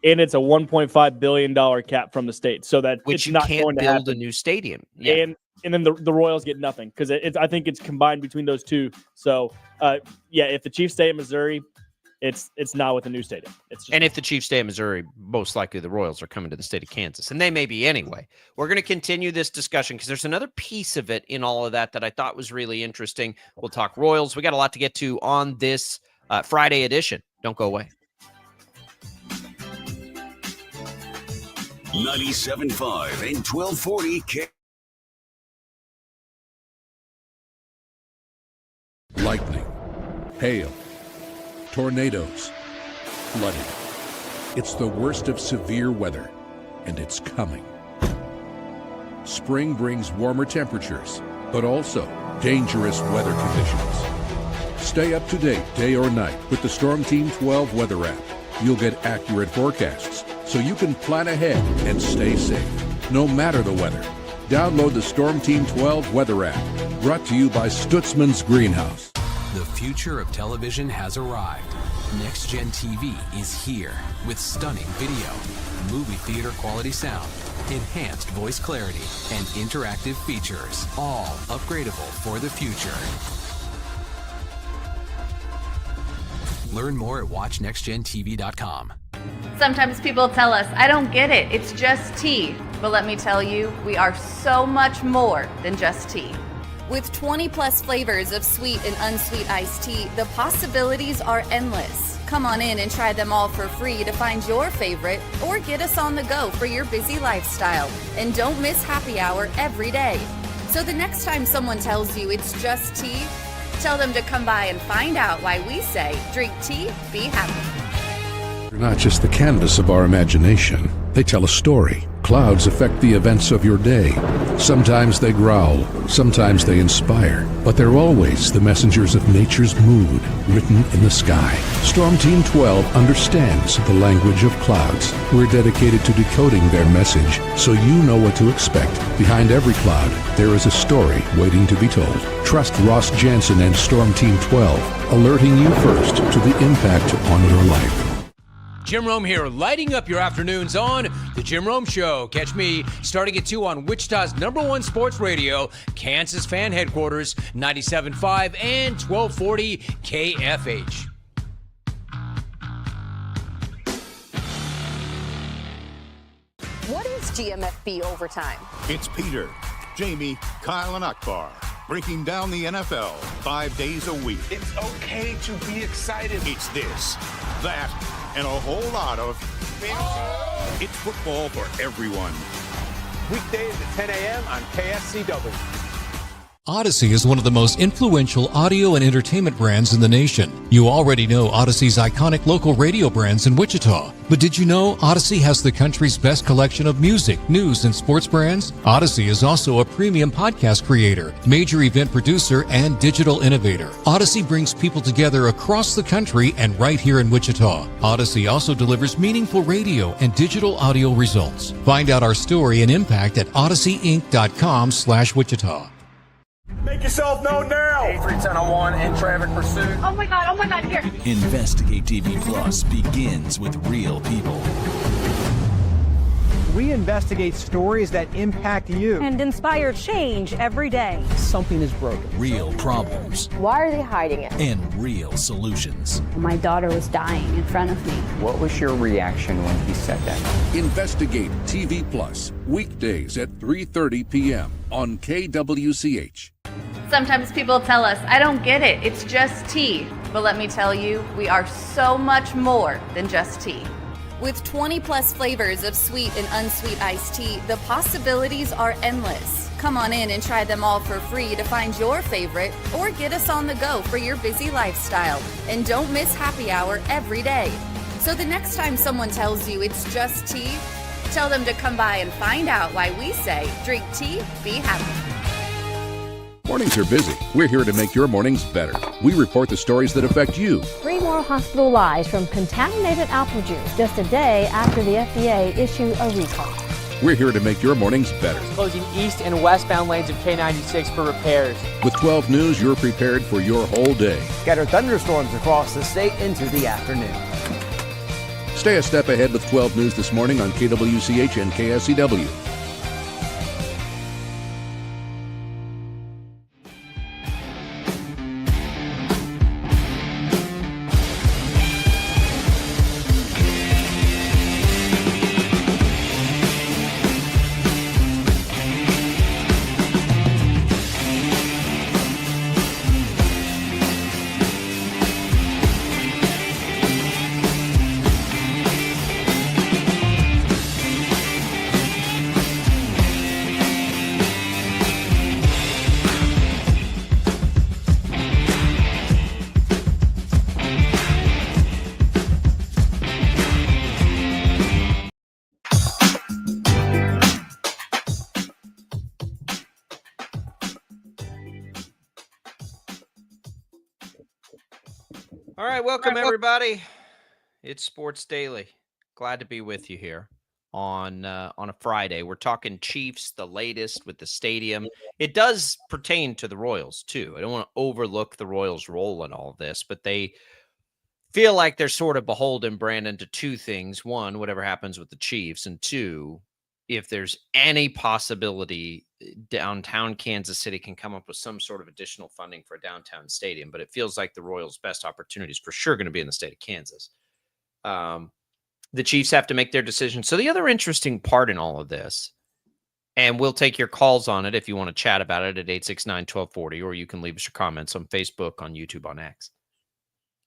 And it's a $1.5 billion cap from the state. So that which it's you not can't going to build happen. a new stadium. Yeah. And then the Royals get nothing because I think it's combined between those two. So, if the Chiefs stay in Missouri, it's not with a new stadium. And if the Chiefs stay in Missouri, most likely the Royals are coming to the state of Kansas, and they may be anyway. We're going to continue this discussion because there's another piece of it in all of that I thought was really interesting. We'll talk Royals. We got a lot to get to on this Friday edition. Don't go away. 97.5 and 1240 K. Lightning, hail, tornadoes, flooding. It's the worst of severe weather, and it's coming. Spring brings warmer temperatures, but also dangerous weather conditions. Stay up to date day or night with the Storm Team 12 weather app. You'll get accurate forecasts, so you can plan ahead and stay safe, no matter the weather. Download the Storm Team 12 weather app, brought to you by Stutzman's Greenhouse. The future of television has arrived. Next Gen TV is here with stunning video, movie theater quality sound, enhanced voice clarity, and interactive features, all upgradable for the future. Learn more at watchnextgentv.com. Sometimes people tell us, I don't get it. It's just tea. But let me tell you, we are so much more than just tea. With 20 plus flavors of sweet and unsweet iced tea, the possibilities are endless. Come on in and try them all for free to find your favorite or get us on the go for your busy lifestyle. And don't miss happy hour every day. So the next time someone tells you it's just tea, tell them to come by and find out why we say drink tea, be happy. They're not just the canvas of our imagination. They tell a story. Clouds affect the events of your day. Sometimes they growl, sometimes they inspire, but they're always the messengers of nature's mood, written in the sky. Storm Team 12 understands the language of clouds. We're dedicated to decoding their message so you know what to expect. Behind every cloud, there is a story waiting to be told. Trust Ross Jansen and Storm Team 12, alerting you first to the impact on your life. Jim Rome here, lighting up your afternoons on The Jim Rome Show. Catch me starting at 2 on Wichita's #1 sports radio, Kansas Fan Headquarters, 97.5 and 1240 KFH. What is GMFB Overtime? It's Peter, Jamie, Kyle, and Akbar breaking down the NFL 5 days a week. It's okay to be excited. It's this, that, and a whole lot of fantasy. It's football for everyone. Weekdays at 10 a.m. on KSCW. Odyssey is one of the most influential audio and entertainment brands in the nation. You already know Odyssey's iconic local radio brands in Wichita. But did you know Odyssey has the country's best collection of music, news, and sports brands? Odyssey is also a premium podcast creator, major event producer, and digital innovator. Odyssey brings people together across the country and right here in Wichita. Odyssey also delivers meaningful radio and digital audio results. Find out our story and impact at odysseyinc.com/Wichita. Make yourself known now. 83101 in traffic pursuit. Oh my God, here. Investigate TV Plus begins with real people. We investigate stories that impact you and inspire change every day. Something is broken. Real problems. Why are they hiding it? And real solutions. My daughter was dying in front of me. What was your reaction when he said that? Investigate TV Plus, weekdays at 3:30 p.m. on KWCH. Sometimes people tell us, I don't get it, it's just tea. But let me tell you, we are so much more than just tea. With 20 plus flavors of sweet and unsweet iced tea, the possibilities are endless. Come on in and try them all for free to find your favorite or get us on the go for your busy lifestyle. And don't miss happy hour every day. So the next time someone tells you it's just tea, tell them to come by and find out why we say drink tea, be happy. Mornings are busy. We're here to make your mornings better. We report the stories that affect you. 3 more hospital lies from contaminated apple juice just a day after the FDA issued a recall. We're here to make your mornings better. Closing east and westbound lanes of K96 for repairs. With 12 News, you're prepared for your whole day. Scattered thunderstorms across the state into the afternoon. Stay a step ahead with 12 News this morning on KWCH and KSCW. All right, welcome everybody. It's Sports Daily. Glad to be with you here on a Friday. We're talking Chiefs, the latest with the stadium. It does pertain to the Royals too. I don't want to overlook the Royals' role in all of this, but they feel like they're sort of beholden, Brandon, to two things. One, whatever happens with the Chiefs, and two, if there's any possibility downtown Kansas City can come up with some sort of additional funding for a downtown stadium. But it feels like the Royals' best opportunities for sure going to be in the state of Kansas. The Chiefs have to make their decision. So the other interesting part in all of this And we'll take your calls on it if you want to chat about it at 869-1240, or you can leave us your comments on Facebook, on YouTube, on X,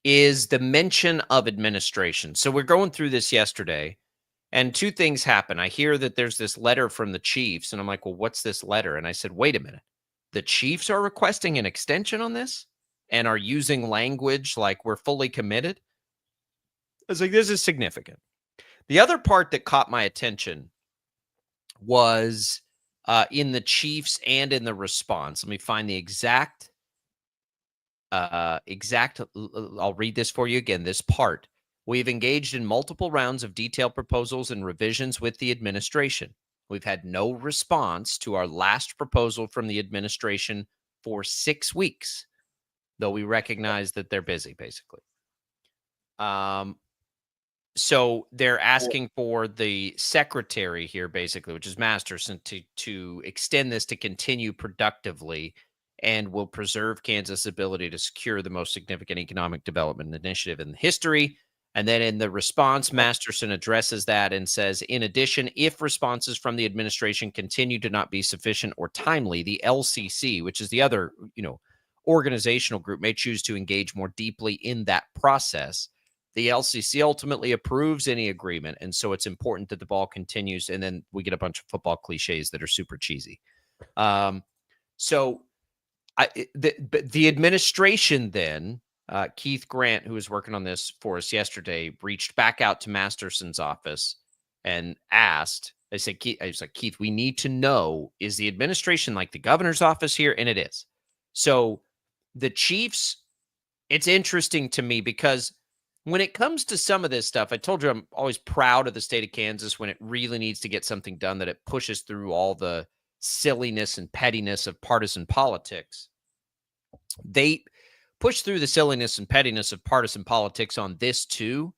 is the mention of administration. So we're going through this yesterday, and two things happen. I hear that there's this letter from the Chiefs, and I'm like, well, what's this letter? And I said, wait a minute. The Chiefs are requesting an extension on this and are using language like we're fully committed? I was like, this is significant. The other part that caught my attention was in the Chiefs and in the response. Let me find the exact, I'll read this for you again, this part. We've engaged in multiple rounds of detailed proposals and revisions with the administration. We've had no response to our last proposal from the administration for 6 weeks, though we recognize that they're busy, basically. So they're asking for the secretary here, basically, which is Masterson, to extend this to continue productively and will preserve Kansas' ability to secure the most significant economic development initiative in history. And then in the response, Masterson addresses that and says, in addition, if responses from the administration continue to not be sufficient or timely, the LCC, which is the other, organizational group, may choose to engage more deeply in that process. The LCC ultimately approves any agreement, and so it's important that the ball continues, and then we get a bunch of football cliches that are super cheesy. So the administration then, Keith Grant, who was working on this for us yesterday, reached back out to Masterson's office and asked, I said, Keith, we need to know, is the administration like the governor's office here? And it is. So the Chiefs, it's interesting to me because when it comes to some of this stuff, I told you I'm always proud of the state of Kansas when it really needs to get something done, that it pushes through all the silliness and pettiness of partisan politics. They push through the silliness and pettiness of partisan politics on this too.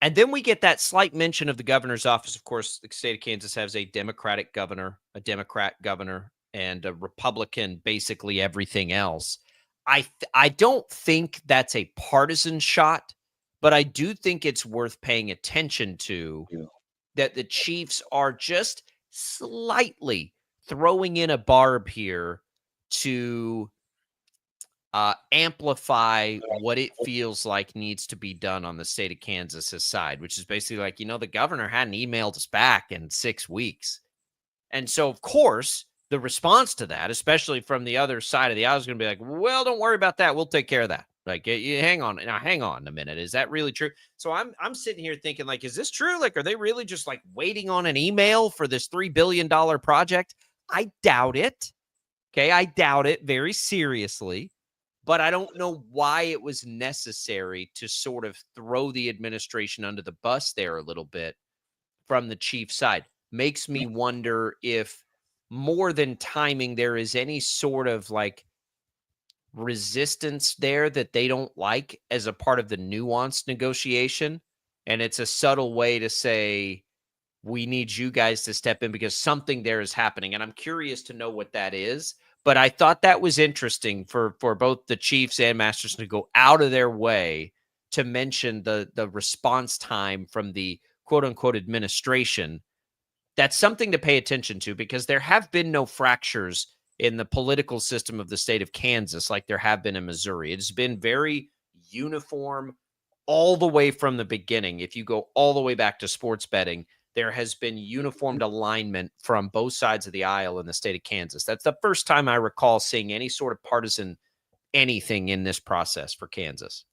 And then we get that slight mention of the governor's office. Of course, the state of Kansas has a Democratic governor, a Democrat governor, and a Republican, basically everything else. I don't think that's a partisan shot. But I do think it's worth paying attention to that the Chiefs are just slightly throwing in a barb here to amplify what it feels like needs to be done on the state of Kansas's side, which is basically like, the governor hadn't emailed us back in 6 weeks. And so, of course, the response to that, especially from the other side of the aisle, is going to be like, well, don't worry about that. We'll take care of that. Like, hang on a minute. Is that really true? So I'm sitting here thinking, like, is this true? Like, are they really just like waiting on an email for this $3 billion project? I doubt it. Okay. I doubt it very seriously, but I don't know why it was necessary to sort of throw the administration under the bus there a little bit from the chief side. Makes me wonder if more than timing, there is any sort of like resistance there that they don't like as a part of the nuanced negotiation. And it's a subtle way to say, we need you guys to step in because something there is happening. And I'm curious to know what that is. But I thought that was interesting for both the Chiefs and Masterson to go out of their way to mention the response time from the quote unquote administration. That's something to pay attention to because there have been no fractures in the political system of the state of Kansas like there have been in Missouri. It's been very uniform all the way from the beginning. If you go all the way back to sports betting, there has been uniformed alignment from both sides of the aisle in the state of Kansas. That's the first time I recall seeing any sort of partisan anything in this process for Kansas.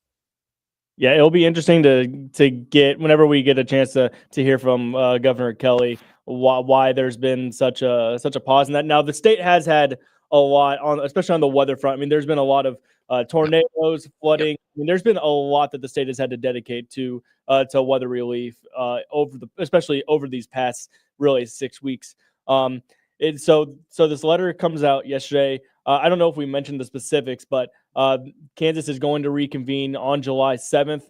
Yeah, it'll be interesting to get whenever we get a chance to hear from Governor Kelly why there's been such a pause in that. Now the state has had a lot on, especially on the weather front. I mean, there's been a lot of tornadoes, flooding. Yep. I mean, there's been a lot that the state has had to dedicate to weather relief especially over these past really 6 weeks. So this letter comes out yesterday. I don't know if we mentioned the specifics, but Kansas is going to reconvene on July 7th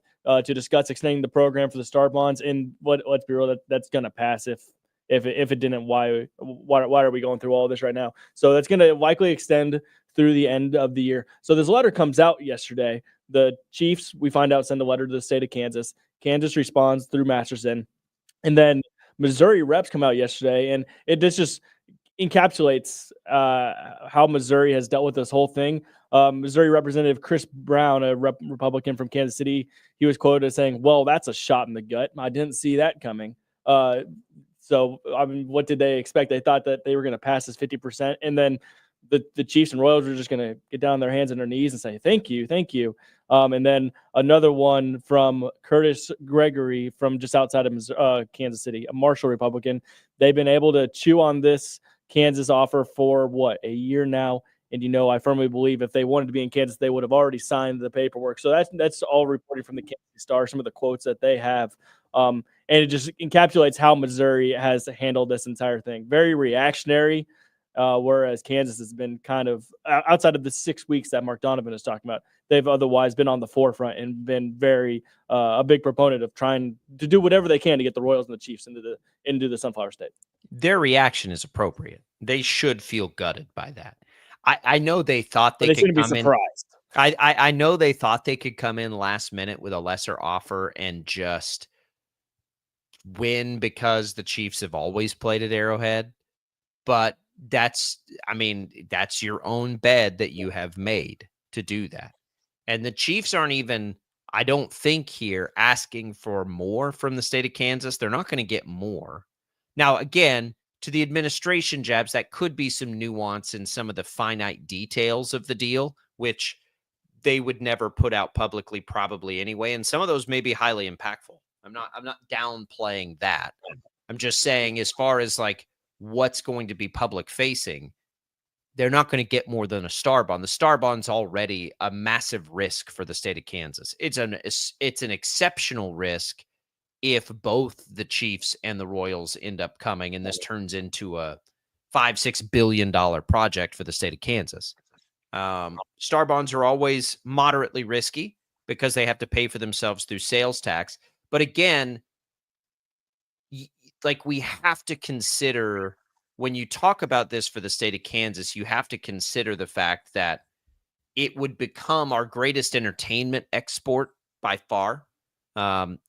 to discuss extending the program for the STAR bonds. And let's be real, that's going to pass. If it didn't, why are we going through all this right now? So that's going to likely extend through the end of the year. So this letter comes out yesterday. The Chiefs, we find out, send a letter to the state of Kansas. Kansas responds through Masterson. And then Missouri reps come out yesterday. And this just encapsulates how Missouri has dealt with this whole thing. Missouri Representative Chris Brown, a Republican from Kansas City, he was quoted as saying, "Well, that's a shot in the gut. I didn't see that coming." So, I mean, what did they expect? They thought that they were going to pass this 50%, and then the Chiefs and Royals were just going to get down on their hands and their knees and say, thank you, thank you. And then another one from Curtis Gregory from just outside of Kansas City, a Marshall Republican. They've been able to chew on this Kansas offer for, a year now. And, I firmly believe if they wanted to be in Kansas, they would have already signed the paperwork. So that's all reported from the Kansas Star, some of the quotes that they have. And it just encapsulates how Missouri has handled this entire thing. Very reactionary. Whereas Kansas has been kind of outside of the 6 weeks that Mark Donovan is talking about, they've otherwise been on the forefront and been very a big proponent of trying to do whatever they can to get the Royals and the Chiefs into the Sunflower State. Their reaction is appropriate. They should feel gutted by that. I know they thought they could come in. I know they thought they could come in last minute with a lesser offer and just win because the Chiefs have always played at Arrowhead, but that's your own bed that you have made to do that. And the Chiefs aren't even, I don't think, here asking for more from the state of Kansas. They're not going to get more. Now, again, to the administration, Jabs, that could be some nuance in some of the finite details of the deal, which they would never put out publicly probably anyway. And some of those may be highly impactful. I'm not downplaying that. I'm just saying, as far as like what's going to be public facing, they're not going to get more than a star bond. The star bond's already a massive risk for the state of Kansas. It's an exceptional risk if both the Chiefs and the Royals end up coming, and this turns into a $5-6 billion project for the state of Kansas. Star bonds are always moderately risky because they have to pay for themselves through sales tax. But again, like, we have to consider, when you talk about this for the state of Kansas, you have to consider the fact that it would become our greatest entertainment export by far.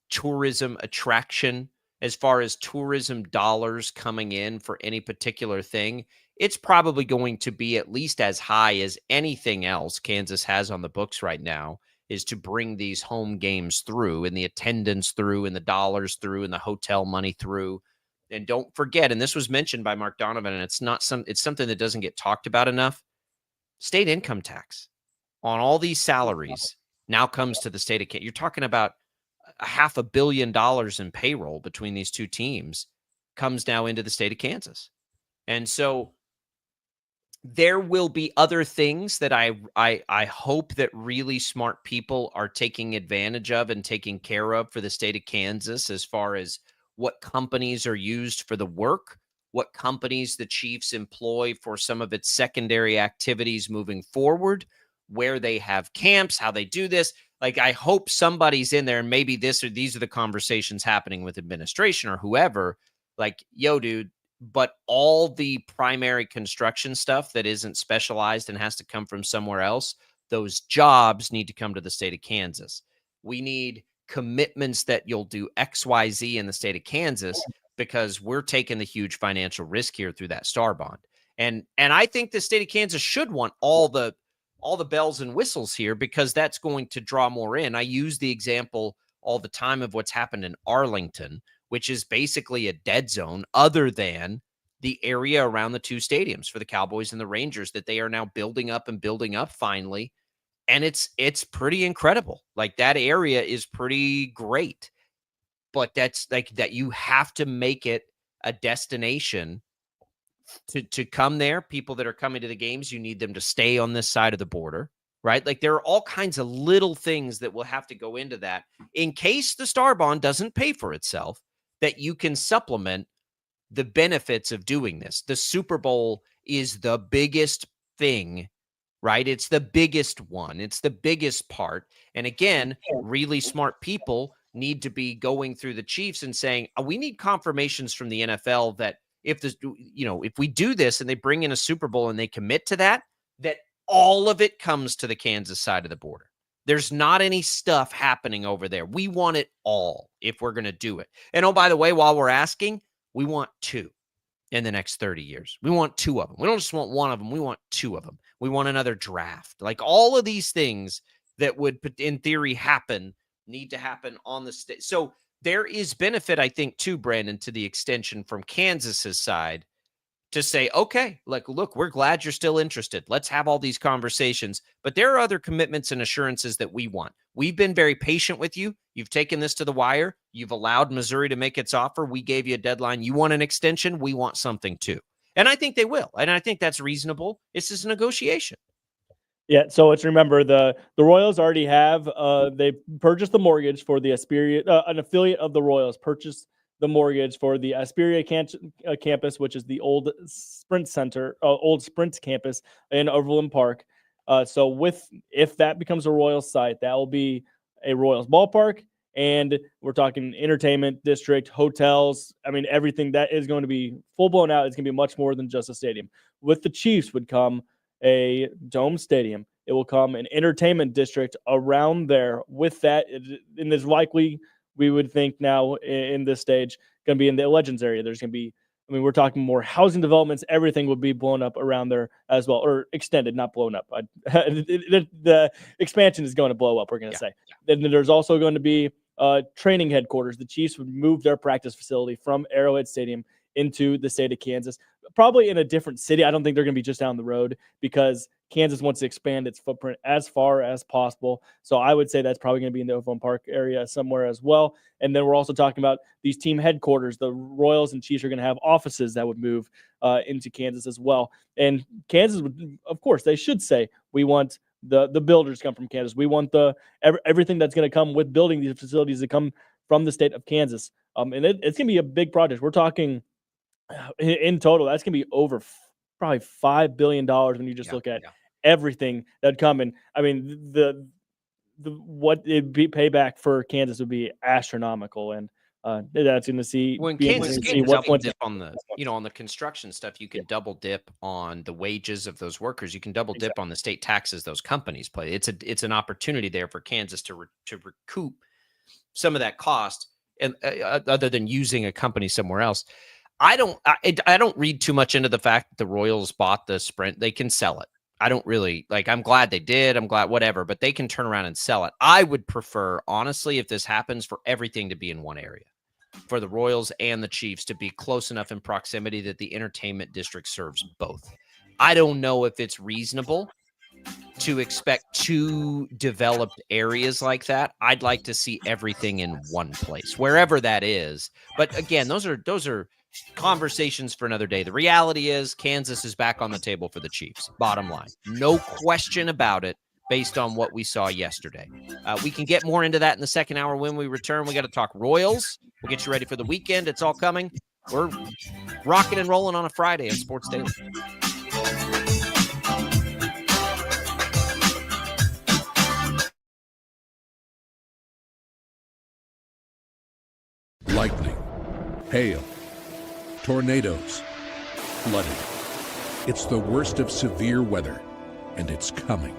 Tourism attraction, as far as tourism dollars coming in for any particular thing, it's probably going to be at least as high as anything else Kansas has on the books right now, is to bring these home games through, and the attendance through, and the dollars through, and the hotel money through. And don't forget, and this was mentioned by Mark Donovan, and it's something that doesn't get talked about enough. State income tax on all these salaries now comes to the state of Kansas. You're talking about $500 million in payroll between these two teams comes now into the state of Kansas. And so there will be other things that I hope that really smart people are taking advantage of and taking care of for the state of Kansas, as far as what companies are used for the work, what companies the Chiefs employ for some of its secondary activities moving forward, where they have camps, how they do this. Like, I hope somebody's in there, and maybe these are the conversations happening with administration or whoever, like, yo, dude, but all the primary construction stuff that isn't specialized and has to come from somewhere else, those jobs need to come to the state of Kansas. We need commitments that you'll do X, Y, Z in the state of Kansas, because we're taking the huge financial risk here through that star bond. And I think the state of Kansas should want all the bells and whistles here, because that's going to draw more in. I use the example all the time of what's happened in Arlington, which is basically a dead zone other than the area around the two stadiums for the Cowboys and the Rangers that they are now building up finally. And it's pretty incredible. Like, that area is pretty great, but that's like that. You have to make it a destination to come there. People that are coming to the games, you need them to stay on this side of the border, right? Like, there are all kinds of little things that will have to go into that in case the star bond doesn't pay for itself, that you can supplement the benefits of doing this. The Super Bowl is the biggest thing, right? It's the biggest one. It's the biggest part. And again, really smart people need to be going through the Chiefs and saying, we need confirmations from the NFL that if we do this and they bring in a Super Bowl and they commit to that all of it comes to the Kansas side of the border. There's not any stuff happening over there. We want it all if we're going to do it. And oh, by the way, while we're asking, we want two. in the next 30 years. We want 2 of them. We don't just want 1 of them. We want 2 of them. We want another draft. Like all of these things that would, in theory, need to happen on the state. So there is benefit, I think, too, Brandon, to the extension from Kansas's side to say, okay, like, look, we're glad you're still interested. Let's have all these conversations. But there are other commitments and assurances that we want. We've been very patient with you. You've taken this to the wire. You've allowed Missouri to make its offer. We gave you a deadline. You want an extension. We want something too. And I think they will. And I think that's reasonable. This is a negotiation. Yeah, so let's remember the Royals already have they purchased the mortgage for the Asperia, an affiliate of the Royals purchased the mortgage for the Asperia campus, which is the old Sprint campus in Overland Park. So if that becomes a Royals site, that will be a Royals ballpark, and we're talking entertainment district, hotels. I mean, everything that is going to be full blown out. It's going to be much more than just a stadium. With the Chiefs would come a dome stadium. It will come an entertainment district around there. With that, and there's likely, we would think now in this stage, going to be in the Legends area. There's going to be, I mean, we're talking more housing developments. Everything would be blown up around there as well, or extended, not blown up. The expansion is going to blow up, we're going to say. Then there's also going to be training headquarters. The Chiefs would move their practice facility from Arrowhead Stadium into the state of Kansas, probably in a different city. I don't think they're going to be just down the road because Kansas wants to expand its footprint as far as possible. So I would say that's probably going to be in the Overland Park area somewhere as well. And then we're also talking about these team headquarters. The Royals and Chiefs are going to have offices that would move into Kansas as well. And Kansas would, of course, they should say, we want the builders to come from Kansas. We want everything that's going to come with building these facilities to come from the state of Kansas. And it's going to be a big project. We're talking in total, that's going to be over probably $5 billion when you just look at everything that'd come in. I mean, the what it'd be payback for Kansas would be astronomical, and that's going to see when Kansas can double dip on the on the construction stuff. You can double dip on the wages of those workers. You can double dip on the state taxes those companies pay. It's an opportunity there for Kansas to recoup some of that cost, and other than using a company somewhere else. I don't read too much into the fact that the Royals bought the Sprint. They can sell it. I don't really I'm glad they did. I'm glad whatever, but they can turn around and sell it. I would prefer, honestly, if this happens, for everything to be in one area, for the Royals and the Chiefs to be close enough in proximity that the entertainment district serves both. I don't know if it's reasonable to expect 2 developed areas like that. I'd like to see everything in one place, wherever that is. But again, those are conversations for another day. The reality is Kansas is back on the table for the Chiefs. Bottom line. No question about it based on what we saw yesterday. We can get more into that in the second hour when we return. We got to talk Royals. We'll get you ready for the weekend. It's all coming. We're rocking and rolling on a Friday on Sports Daily. Lightning, hail, tornadoes, flooding. It's the worst of severe weather, and it's coming.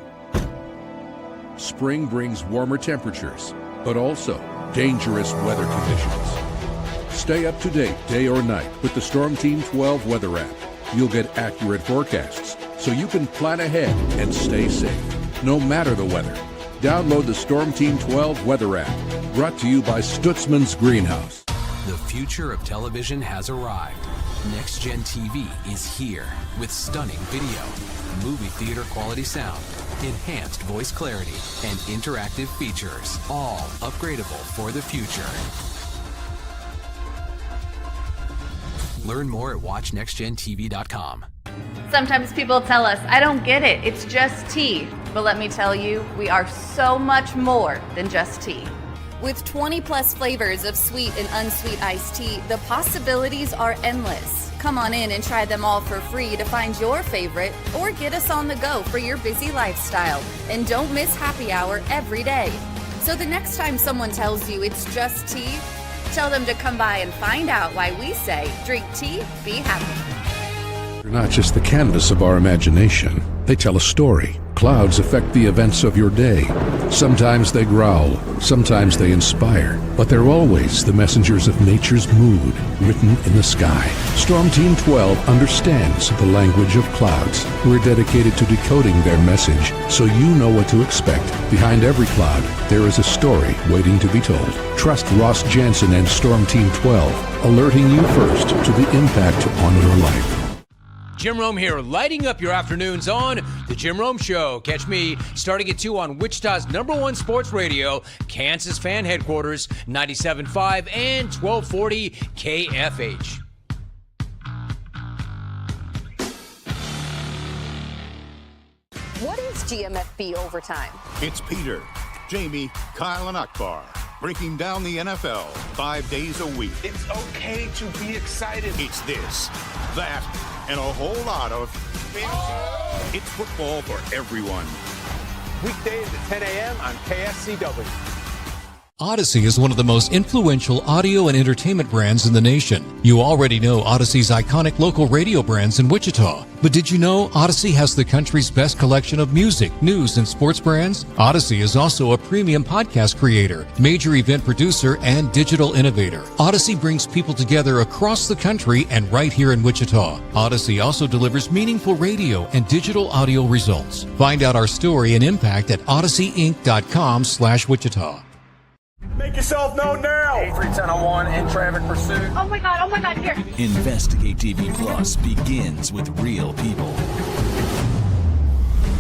Spring brings warmer temperatures, but also dangerous weather conditions. Stay up to date day or night with the Storm Team 12 weather app. You'll get accurate forecasts, so you can plan ahead and stay safe, no matter the weather. Download the Storm Team 12 weather app, brought to you by Stutzman's Greenhouse. The future of television has arrived. Next Gen TV is here with stunning video, movie theater quality sound, enhanced voice clarity, and interactive features, all upgradable for the future. Learn more at watchnextgentv.com. Sometimes people tell us, I don't get it, it's just tea. But let me tell you, we are so much more than just tea. With 20 plus flavors of sweet and unsweet iced tea, the possibilities are endless. Come on in and try them all for free to find your favorite, or get us on the go for your busy lifestyle. And don't miss happy hour every day. So the next time someone tells you it's just tea, tell them to come by and find out why we say, drink tea, be happy. They're not just the canvas of our imagination. They tell a story. Clouds affect the events of your day. Sometimes they growl, sometimes they inspire, but they're always the messengers of nature's mood written in the sky. Storm Team 12 understands the language of clouds. We're dedicated to decoding their message so you know what to expect. Behind every cloud, there is a story waiting to be told. Trust Ross Jansen and Storm Team 12, alerting you first to the impact on your life. Jim Rome here, lighting up your afternoons on The Jim Rome Show. Catch me starting at 2 on Wichita's #1 sports radio, Kansas Fan Headquarters, 97.5 and 1240 KFH. What is GMFB Overtime? It's Peter, Jamie, Kyle, and Akbar breaking down the NFL 5 days a week. It's okay to be excited. It's this, that, and a whole lot of fantasy. It's football for everyone. Weekdays at 10 a.m. on KSCW. Odyssey is one of the most influential audio and entertainment brands in the nation. You already know Odyssey's iconic local radio brands in Wichita. But did you know Odyssey has the country's best collection of music, news, and sports brands? Odyssey is also a premium podcast creator, major event producer, and digital innovator. Odyssey brings people together across the country and right here in Wichita. Odyssey also delivers meaningful radio and digital audio results. Find out our story and impact at odysseyinc.com/Wichita. Make yourself known now. 83101 in traffic pursuit. Oh my God, here. Investigate TV Plus begins with real people.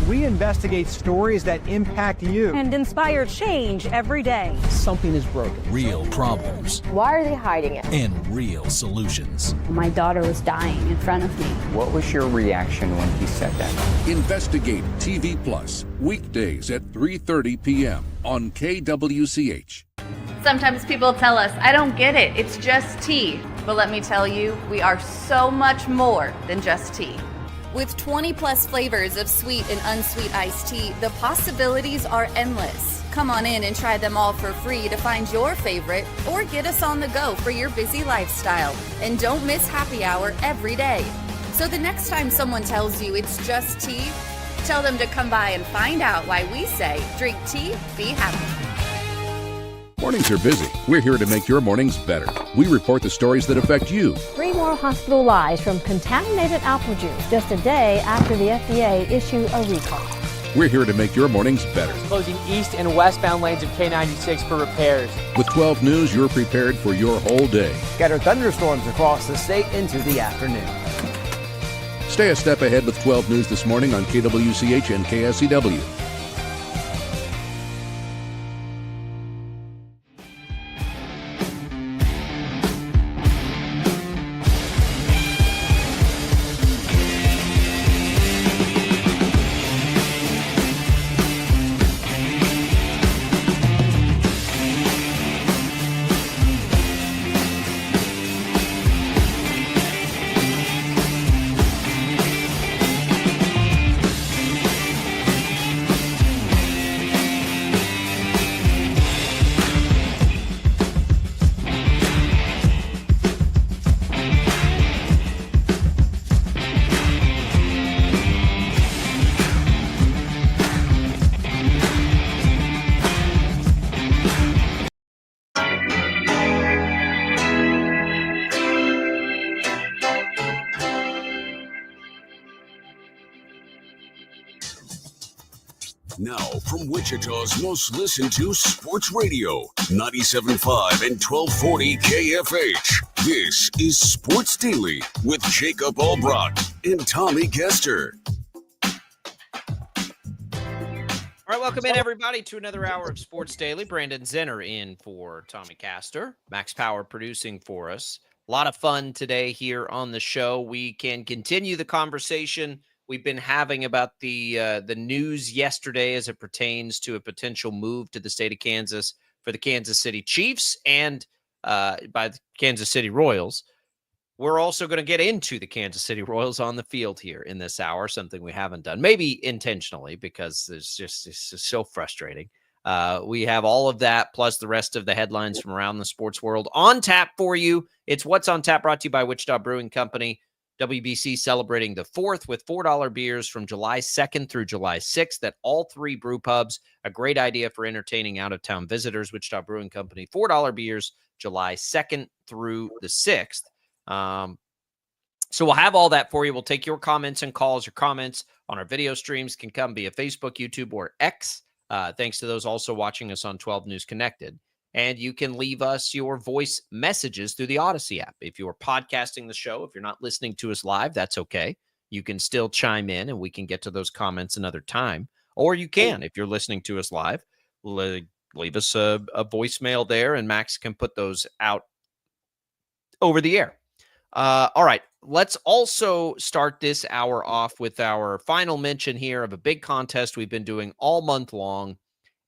We investigate stories that impact you. And inspire change every day. Something is broken. Real problems. Why are they hiding it? And real solutions. My daughter was dying in front of me. What was your reaction when he said that? Investigate TV Plus, weekdays at 3:30 p.m. on KWCH. Sometimes people tell us, I don't get it, it's just tea. But let me tell you, we are so much more than just tea. With 20 plus flavors of sweet and unsweet iced tea, the possibilities are endless. Come on in and try them all for free to find your favorite or get us on the go for your busy lifestyle. And don't miss happy hour every day. So the next time someone tells you it's just tea, tell them to come by and find out why we say drink tea, be happy. Mornings are busy. We're here to make your mornings better. We report the stories that affect you. 3 more hospital lies from contaminated apple juice just a day after the FDA issue a recall. We're here to make your mornings better. Closing east and westbound lanes of K96 for repairs. With 12 News, you're prepared for your whole day. Scattered thunderstorms across the state into the afternoon. Stay a step ahead with 12 News this morning on KWCH and KSCW. Now, from Wichita's most listened to sports radio, 97.5 and 1240 KFH. This is Sports Daily with Jacob Albrock and Tommy Kester. All right, welcome in, everybody, to another hour of Sports Daily. Brandon Zenner in for Tommy Castor. Max Power producing for us. A lot of fun today here on the show. We can continue the conversation we've been having about the news yesterday as it pertains to a potential move to the state of Kansas for the Kansas City Chiefs and by the Kansas City Royals. We're also going to get into the Kansas City Royals on the field here in this hour, something we haven't done, maybe intentionally, because it's just so frustrating. We have all of that, plus the rest of the headlines from around the sports world on tap for you. It's What's on Tap, brought to you by Wichita Brewing Company. WBC celebrating the 4th with $4 beers from July 2nd through July 6th at all 3 brew pubs. A great idea for entertaining out-of-town visitors. Wichita Brewing Company, $4 beers, July 2nd through the 6th. So we'll have all that for you. We'll take your comments and calls. Your comments on our video streams can come via Facebook, YouTube, or X. Thanks to those also watching us on 12 News Connected. And you can leave us your voice messages through the Odyssey app. If you're podcasting the show, if you're not listening to us live, that's okay. You can still chime in and we can get to those comments another time. Or you can, if you're listening to us live, leave us a voicemail there and Max can put those out over the air. All right. Let's also start this hour off with our final mention here of a big contest we've been doing all month long.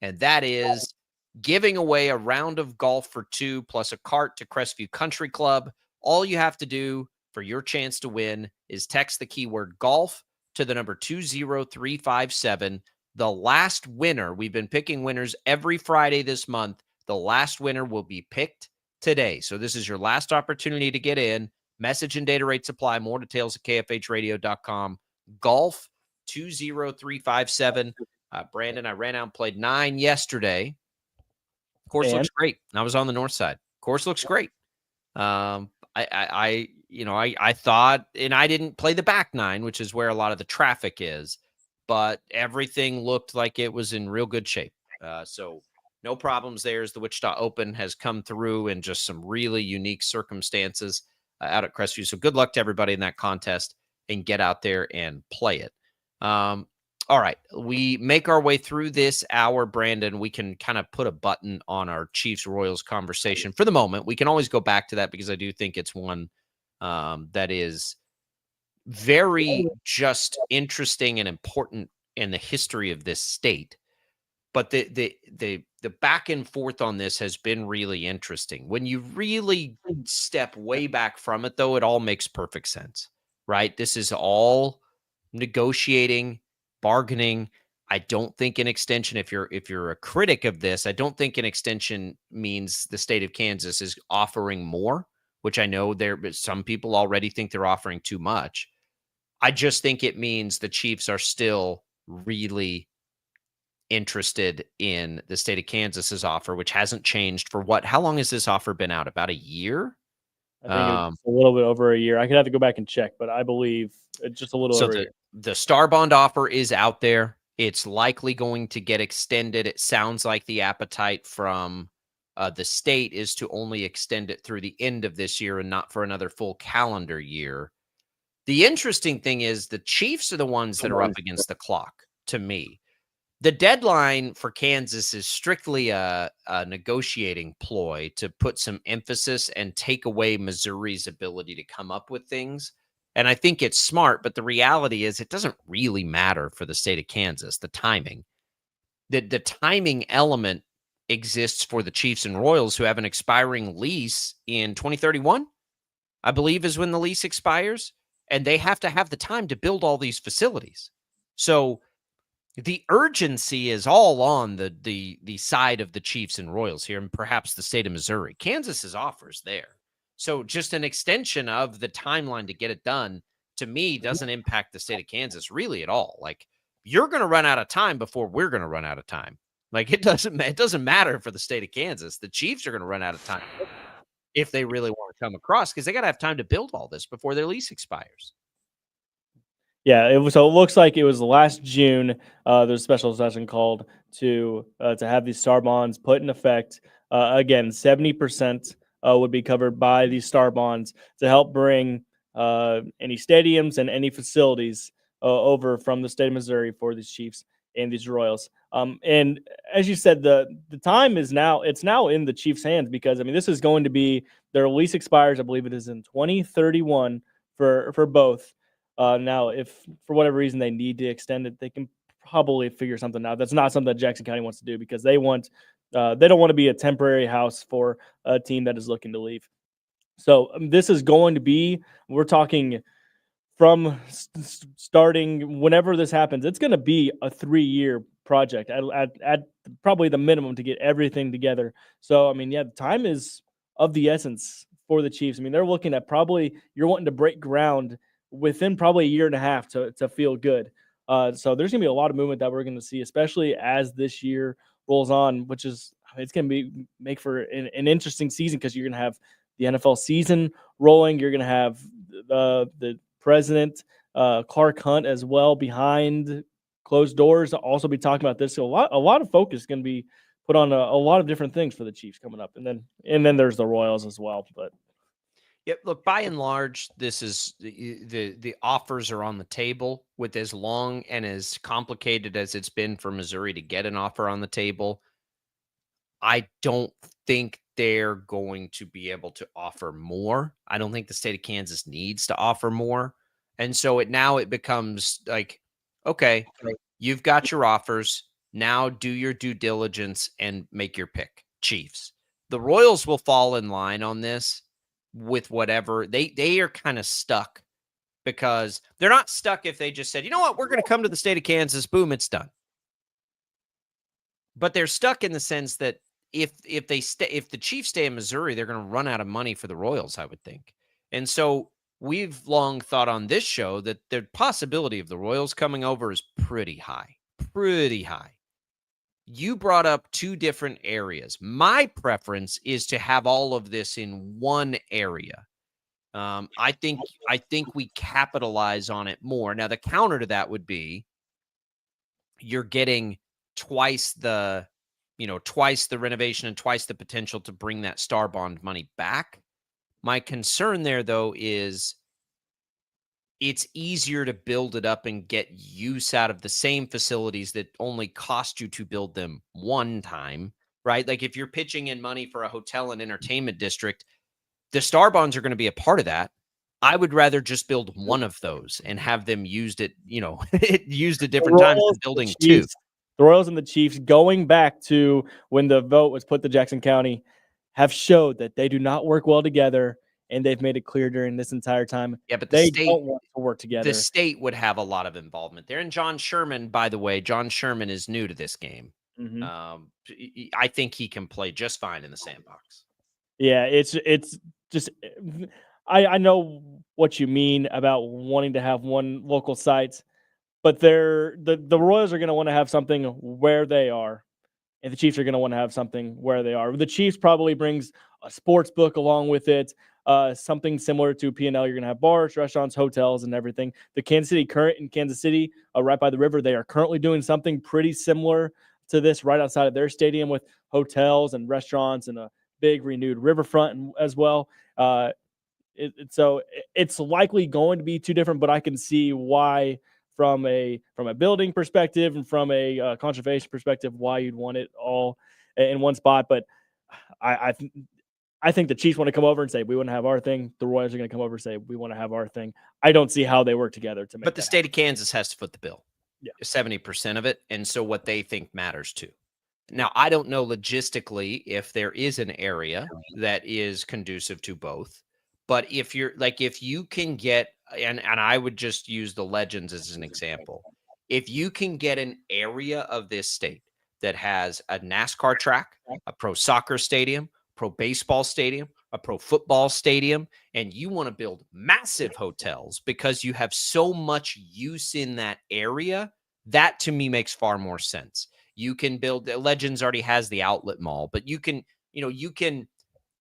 And that is giving away a round of golf for two plus a cart to Crestview Country Club. All you have to do for your chance to win is text the keyword golf to the number 20357. The last winner, we've been picking winners every Friday this month. The last winner will be picked today. So this is your last opportunity to get in. Message and data rate supply. More details at kfhradio.com. Golf 20357. Brandon, I ran out and played 9 yesterday. Course looks great. I was on the north side. Course looks great. I thought, and I didn't play the back 9, which is where a lot of the traffic is, but everything looked like it was in real good shape. So no problems there as the Wichita Open has come through in just some really unique circumstances out at Crestview. So good luck to everybody in that contest and get out there and play it. All right, we make our way through this hour, Brandon. We can kind of put a button on our Chiefs-Royals conversation for the moment. We can always go back to that because I do think it's one that is very just interesting and important in the history of this state. But the back and forth on this has been really interesting. When you really step way back from it, though, it all makes perfect sense, right? This is all negotiating, bargaining. I don't think an extension, if you're a critic of this, I don't think an extension means the state of Kansas is offering more, which I know some people already think they're offering too much. I just think it means the Chiefs are still really interested in the state of Kansas's offer, which hasn't changed for how long has this offer been out? About a year? I think it's a little bit over a year. I could have to go back and check, but I believe it's just a little over a year. The Star Bond offer is out there. It's likely going to get extended. It sounds like the appetite from the state is to only extend it through the end of this year and not for another full calendar year. The interesting thing is the Chiefs are the ones that are up against the clock, to me. The deadline for Kansas is strictly a negotiating ploy to put some emphasis and take away Missouri's ability to come up with things. And I think it's smart, but the reality is it doesn't really matter for the state of Kansas, the timing. The timing element exists for the Chiefs and Royals, who have an expiring lease in 2031, I believe is when the lease expires, and they have to have the time to build all these facilities. So the urgency is all on the side of the Chiefs and Royals here, and perhaps the state of Missouri. Kansas's offers there. So just an extension of the timeline to get it done, to me, doesn't impact the state of Kansas really at all. Like, you're going to run out of time before we're going to run out of time. Like, it doesn't matter for the state of Kansas. The Chiefs are going to run out of time if they really want to come across, because they got to have time to build all this before their lease expires. Yeah, so it looks like it was last June. There's a special session called to have these Star Bonds put in effect. Again, 70% would be covered by these Star Bonds to help bring any stadiums and any facilities over from the state of Missouri for these Chiefs and these Royals. And as you said, the time is now. It's now in the Chiefs' hands because, I mean, this is going to be their lease expires. I believe it is in 2031 for both. Now, if for whatever reason they need to extend it, they can probably figure something out. That's not something that Jackson County wants to do because they don't want to be a temporary house for a team that is looking to leave. So this is going to be, we're talking from starting whenever this happens, it's going to be a 3-year project at probably the minimum to get everything together. So, I mean, yeah, the time is of the essence for the Chiefs. I mean, they're looking at you're wanting to break ground within probably a year and a half to feel good. So there's going to be a lot of movement that we're going to see, especially as this year rolls on, which is, it's going to make for an interesting season because you're going to have the NFL season rolling. You're going to have the president, Clark Hunt, as well, behind closed doors, also be talking about this. So a lot of focus is going to be put on a lot of different things for the Chiefs coming up, and then there's the Royals as well. But yep, look, by and large, this is the offers are on the table. With as long and as complicated as it's been for Missouri to get an offer on the table, I don't think they're going to be able to offer more. I don't think the state of Kansas needs to offer more. And so it becomes like, okay, you've got your offers. Now do your due diligence and make your pick. Chiefs. The Royals will fall in line on this with whatever. They are kind of stuck because they're not stuck if they just said, you know what, we're going to come to the state of Kansas. Boom, it's done. But they're stuck in the sense that if the Chiefs stay in Missouri, they're going to run out of money for the Royals, I would think. And so we've long thought on this show that the possibility of the Royals coming over is pretty high. Pretty high. You brought up two different areas. My preference is to have all of this in one area. I think we capitalize on it more. Now, the counter to that would be you're getting twice the renovation and twice the potential to bring that star bond money back. My concern there, though, is it's easier to build it up and get use out of the same facilities that only cost you to build them one time, right? Like if you're pitching in money for a hotel and entertainment district, the star bonds are going to be a part of that. I would rather just build one of those and have them used at, used at different times than building two. The Royals and the Chiefs, going back to when the vote was put to Jackson County, have showed that they do not work well together, and they've made it clear during this entire time. Yeah, but they don't want to work together. The state would have a lot of involvement there. And John Sherman, by the way, is new to this game. Mm-hmm. I think he can play just fine in the sandbox. Yeah, it's just I know what you mean about wanting to have one local site. But the Royals are going to want to have something where they are, and the Chiefs are going to want to have something where they are. The Chiefs probably brings a sports book along with it, something similar to P&L. You're going to have bars, restaurants, hotels, and everything. The Kansas City Current in Kansas City, right by the river, they are currently doing something pretty similar to this right outside of their stadium with hotels and restaurants and a big renewed riverfront as well. So it's likely going to be two different, but I can see why – from a building perspective and from a conservation perspective, why you'd want it all in one spot. But I think the Chiefs want to come over and say, we want to have our thing. The Royals are going to come over and say, we want to have our thing. I don't see how they work together to make But the state of Kansas has to foot the bill. Yeah. 70% of it. And so what they think matters too. Now, I don't know logistically if there is an area that is conducive to both. But if you can get, and I would just use the Legends as an example. If you can get an area of this state that has a NASCAR track, a pro soccer stadium, pro baseball stadium, a pro football stadium, and you want to build massive hotels because you have so much use in that area, that to me makes far more sense. You can build, Legends already has the outlet mall, but you can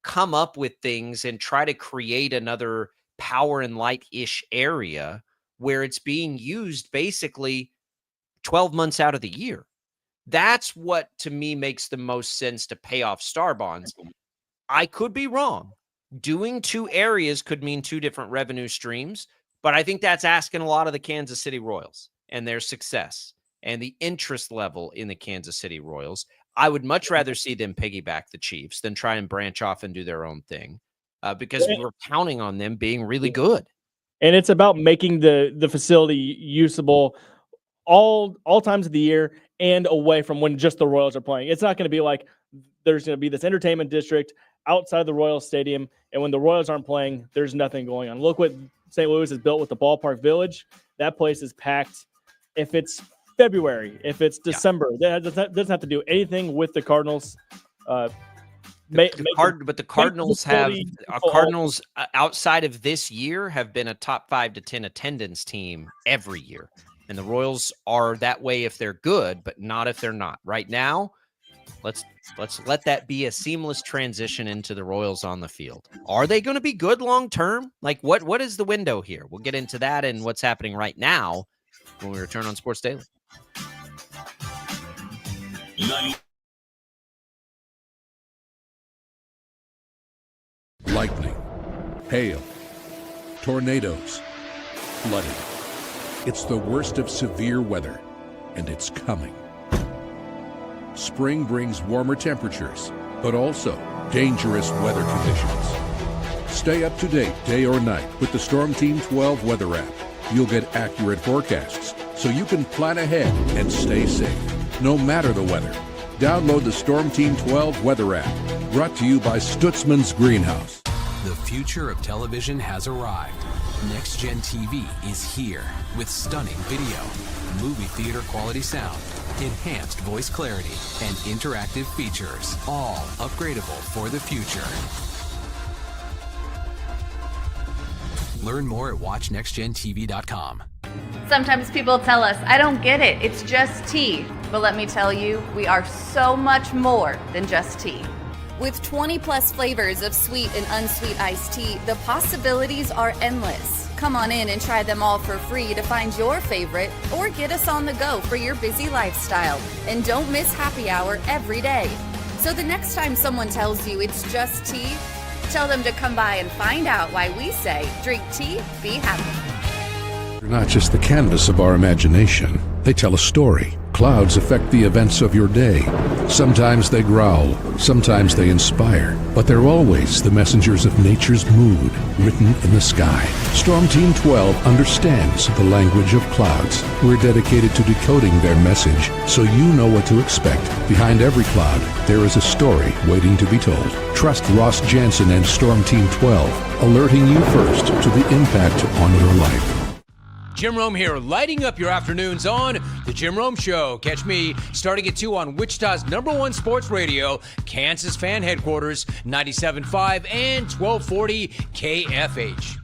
come up with things and try to create another power and light-ish area where it's being used basically 12 months out of the year. That's what, to me, makes the most sense to pay off star bonds. I could be wrong. Doing two areas could mean two different revenue streams, but I think that's asking a lot of the Kansas City Royals and their success and the interest level in the Kansas City Royals. I would much rather see them piggyback the Chiefs than try and branch off and do their own thing because we're counting on them being really good. And it's about making the facility usable all times of the year and away from when just the Royals are playing. It's not going to be like there's going to be this entertainment district outside the Royals Stadium, and when the Royals aren't playing, there's nothing going on. Look what St. Louis has built with the Ballpark Village. That place is packed. If it's February, if it's December, that doesn't have to do anything with the Cardinals. But the Cardinals Cardinals outside of this year have been a top 5 to 10 attendance team every year. And the Royals are that way if they're good, but not if they're not. Right now, let's let that be a seamless transition into the Royals on the field. Are they going to be good long term? Like what is the window here? We'll get into that and what's happening right now when we return on Sports Daily. Lightning, hail, tornadoes, flooding. It's the worst of severe weather, and it's coming. Spring brings warmer temperatures, but also dangerous weather conditions. Stay up to date day or night with the Storm Team 12 weather app. You'll get accurate forecasts, so you can plan ahead and stay safe, no matter the weather. Download the Storm Team 12 weather app, brought to you by Stutzman's Greenhouse. The future of television has arrived. Next Gen TV is here with stunning video, movie theater quality sound, enhanced voice clarity, and interactive features, all upgradable for the future. Learn more at watchnextgentv.com. Sometimes people tell us, I don't get it, it's just tea. But let me tell you, we are so much more than just tea. With 20 plus flavors of sweet and unsweet iced tea, the possibilities are endless. Come on in and try them all for free to find your favorite, or get us on the go for your busy lifestyle. And don't miss happy hour every day. So the next time someone tells you it's just tea, tell them to come by and find out why we say, drink tea, be happy. They're not just the canvas of our imagination. They tell a story. Clouds affect the events of your day. Sometimes they growl, sometimes they inspire, but they're always the messengers of nature's mood, written in the sky. Storm Team 12 understands the language of clouds. We're dedicated to decoding their message, so you know what to expect. Behind every cloud, there is a story waiting to be told. Trust Ross Jansen and Storm Team 12, alerting you first to the impact on your life. Jim Rome here, lighting up your afternoons on The Jim Rome Show. Catch me starting at 2 on Wichita's #1 sports radio, Kansas Fan Headquarters, 97.5 and 1240 KFH.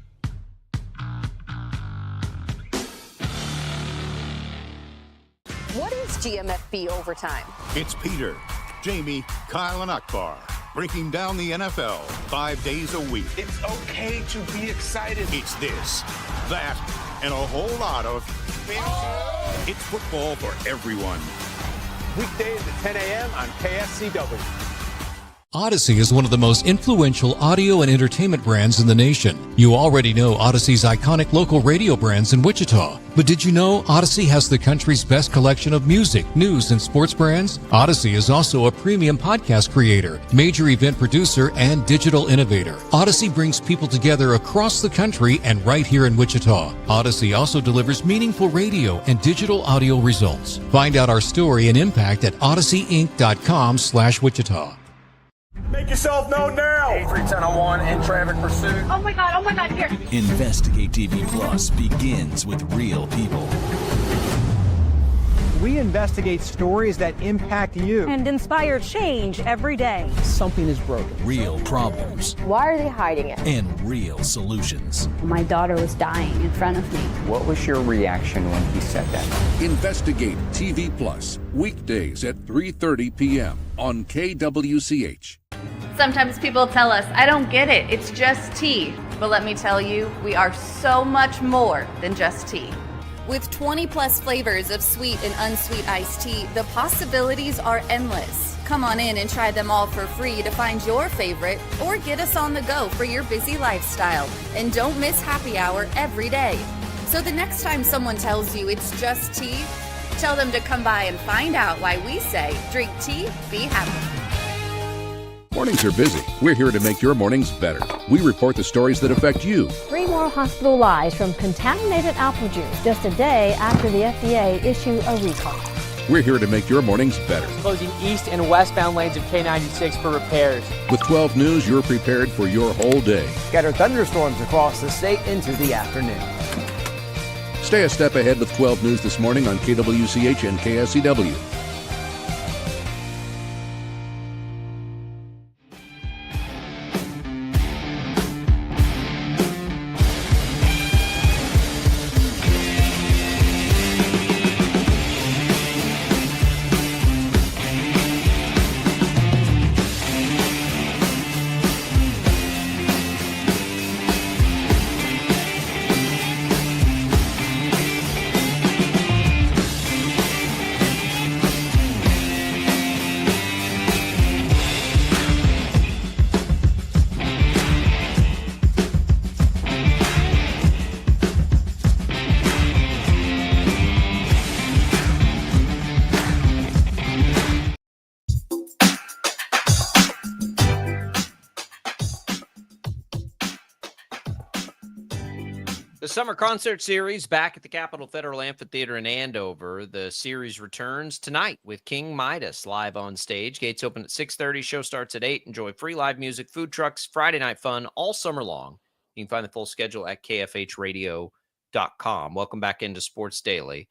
What is GMFB Overtime? It's Peter, Jamie, Kyle, and Akbar breaking down the NFL 5 days a week. It's okay to be excited. It's this, that, and a whole lot of fantasy. It's football for everyone. Weekdays at 10 a.m. on KSCW. Odyssey is one of the most influential audio and entertainment brands in the nation. You already know Odyssey's iconic local radio brands in Wichita. But did you know Odyssey has the country's best collection of music, news, and sports brands? Odyssey is also a premium podcast creator, major event producer, and digital innovator. Odyssey brings people together across the country and right here in Wichita. Odyssey also delivers meaningful radio and digital audio results. Find out our story and impact at odysseyinc.com/Wichita. Make yourself known now. 831001 in traffic pursuit. Oh my God, here. Investigate TV Plus begins with real people. We investigate stories that impact you. And inspire change every day. Something is broken. Real problems. Why are they hiding it? And real solutions. My daughter was dying in front of me. What was your reaction when he said that? Investigate TV Plus, weekdays at 3:30 p.m. on KWCH. Sometimes people tell us, I don't get it, it's just tea. But let me tell you, we are so much more than just tea. With 20 plus flavors of sweet and unsweet iced tea, the possibilities are endless. Come on in and try them all for free to find your favorite, or get us on the go for your busy lifestyle. And don't miss happy hour every day. So the next time someone tells you it's just tea, tell them to come by and find out why we say, drink tea, be happy. Mornings are busy. We're here to make your mornings better. We report the stories that affect you. 3 more hospital lies from contaminated apple juice just a day after the FDA issued a recall. We're here to make your mornings better. Closing east and westbound lanes of K96 for repairs. With 12 News, you're prepared for your whole day. Scattered thunderstorms across the state into the afternoon. Stay a step ahead with 12 News this morning on KWCH and KSCW. The Summer Concert Series back at the Capitol Federal Amphitheater in Andover. The series returns tonight with King Midas live on stage. Gates open at 6:30. Show starts at 8. Enjoy free live music, food trucks, Friday night fun all summer long. You can find the full schedule at kfhradio.com. Welcome back into Sports Daily.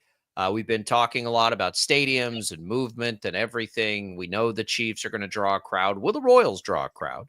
We've been talking a lot about stadiums and movement and everything. We know the Chiefs are going to draw a crowd. Will the Royals draw a crowd?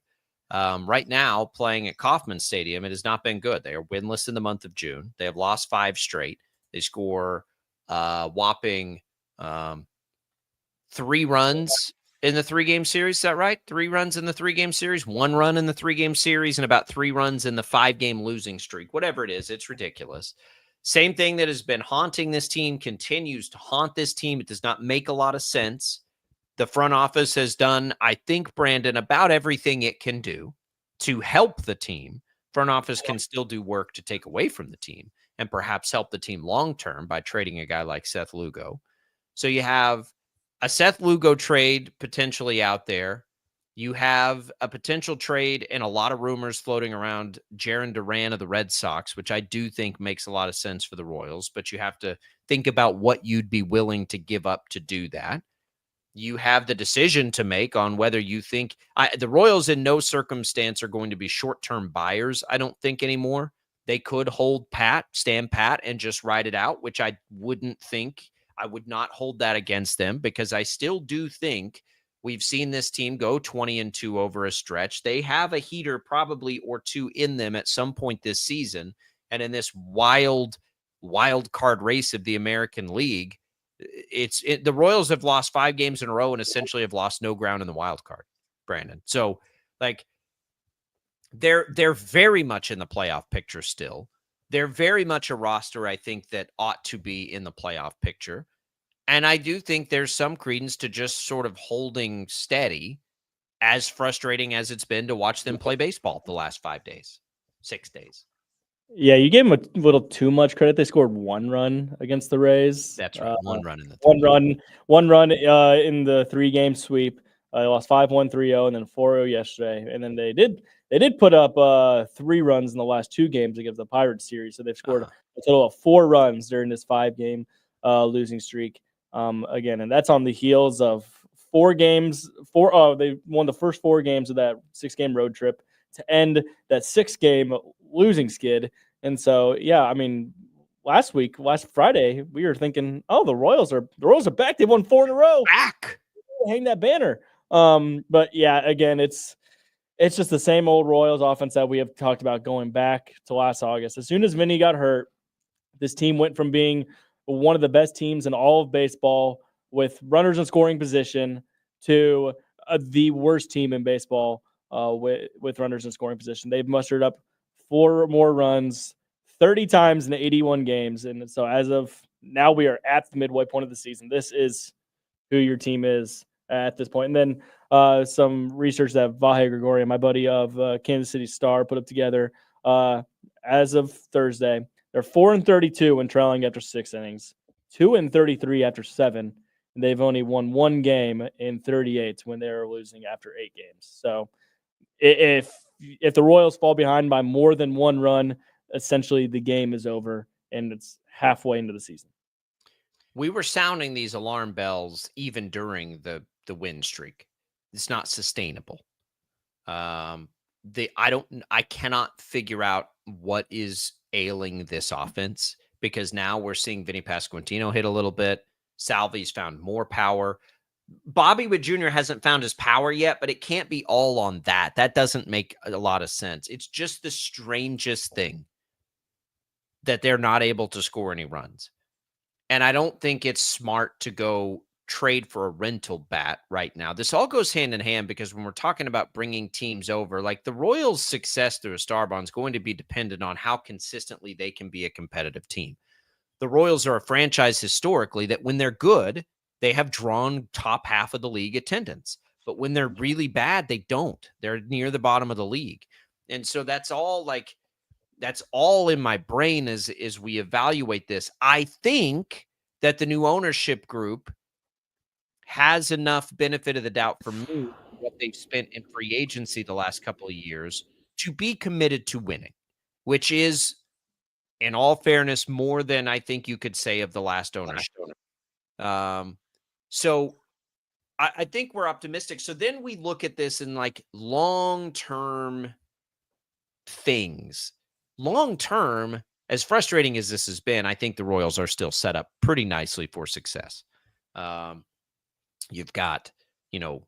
Right now, playing at Kauffman Stadium, it has not been good. They are winless in the month of June. They have lost 5 straight. They score whopping 3 runs in the 3-game series. Is that right? 3 runs in the 3-game series, 1 run in the 3-game series, and about 3 runs in the 5-game losing streak. Whatever it is, it's ridiculous. Same thing that has been haunting this team continues to haunt this team. It does not make a lot of sense. The front office has done, I think, Brandon, about everything it can do to help the team. Front office can still do work to take away from the team and perhaps help the team long-term by trading a guy like Seth Lugo. So you have a Seth Lugo trade potentially out there. You have a potential trade and a lot of rumors floating around Jarren Duran of the Red Sox, which I do think makes a lot of sense for the Royals, but you have to think about what you'd be willing to give up to do that. You have the decision to make on whether you think the Royals in no circumstance are going to be short-term buyers. I don't think anymore. They could stand pat and just ride it out, which I wouldn't think. I would not hold that against them because I still do think we've seen this team go 20-2 over a stretch. They have a heater probably or 2 in them at some point this season. And in this wild card race of the American League, the Royals have lost 5 games in a row and essentially have lost no ground in the wild card, Brandon. So like they're very much in the playoff picture still. They're very much a roster, I think, that ought to be in the playoff picture. And I do think there's some credence to just sort of holding steady, as frustrating as it's been to watch them play baseball the last 6 days. Yeah, you gave them a little too much credit. They scored 1 run against the Rays. That's right, 1 run in the 1 run in the 3-game sweep. They lost 5-1, 3-0, and then 4-0 yesterday. And then they did put up 3 runs in the last 2 games against the Pirates series. So they've scored a total of 4 runs during this 5-game losing streak. Again, and that's on the heels of 4 games. They won the first 4 games of that 6-game road trip to end that 6-game losing skid. And so, yeah, I mean, last Friday, we were thinking, oh, the Royals are back. They won 4 in a row. Back. Hang that banner. But yeah, again, it's just the same old Royals offense that we have talked about going back to last August. As soon as Vinny got hurt, this team went from being one of the best teams in all of baseball with runners in scoring position to the worst team in baseball with runners in scoring position. They've mustered up 4 more runs 30 times in 81 games. And so as of now, we are at the midway point of the season. This is who your team is at this point. And then some research that Vahe Gregorian, my buddy of Kansas City Star, put up together as of Thursday. They're 4-32 when trailing after 6 innings, 2-33 after 7, and they've only won 1 game in 38 when they were losing after 8 games. So if the Royals fall behind by more than 1 run, essentially the game is over, and it's halfway into the season. We were sounding these alarm bells even during the win streak. It's not sustainable. I cannot figure out what is ailing this offense, because now we're seeing Vinny Pasquantino hit a little bit. Salvi's found more power. Bobby Witt Jr. hasn't found his power yet, but it can't be all on that. That doesn't make a lot of sense. It's just the strangest thing that they're not able to score any runs. And I don't think it's smart to go trade for a rental bat right now. This all goes hand in hand, because when we're talking about bringing teams over, like the Royals' success through a star bond is going to be dependent on how consistently they can be a competitive team. The Royals are a franchise historically that when they're good, they have drawn top half of the league attendance. But when they're really bad, they don't. They're near the bottom of the league. And so that's all in my brain as we evaluate this. I think that the new ownership group has enough benefit of the doubt for me, what they've spent in free agency the last couple of years, to be committed to winning, which is in all fairness, more than I think you could say of the last ownership. So I think we're optimistic. So then we look at this in like long-term things. Long-term, as frustrating as this has been, I think the Royals are still set up pretty nicely for success. You've got Michael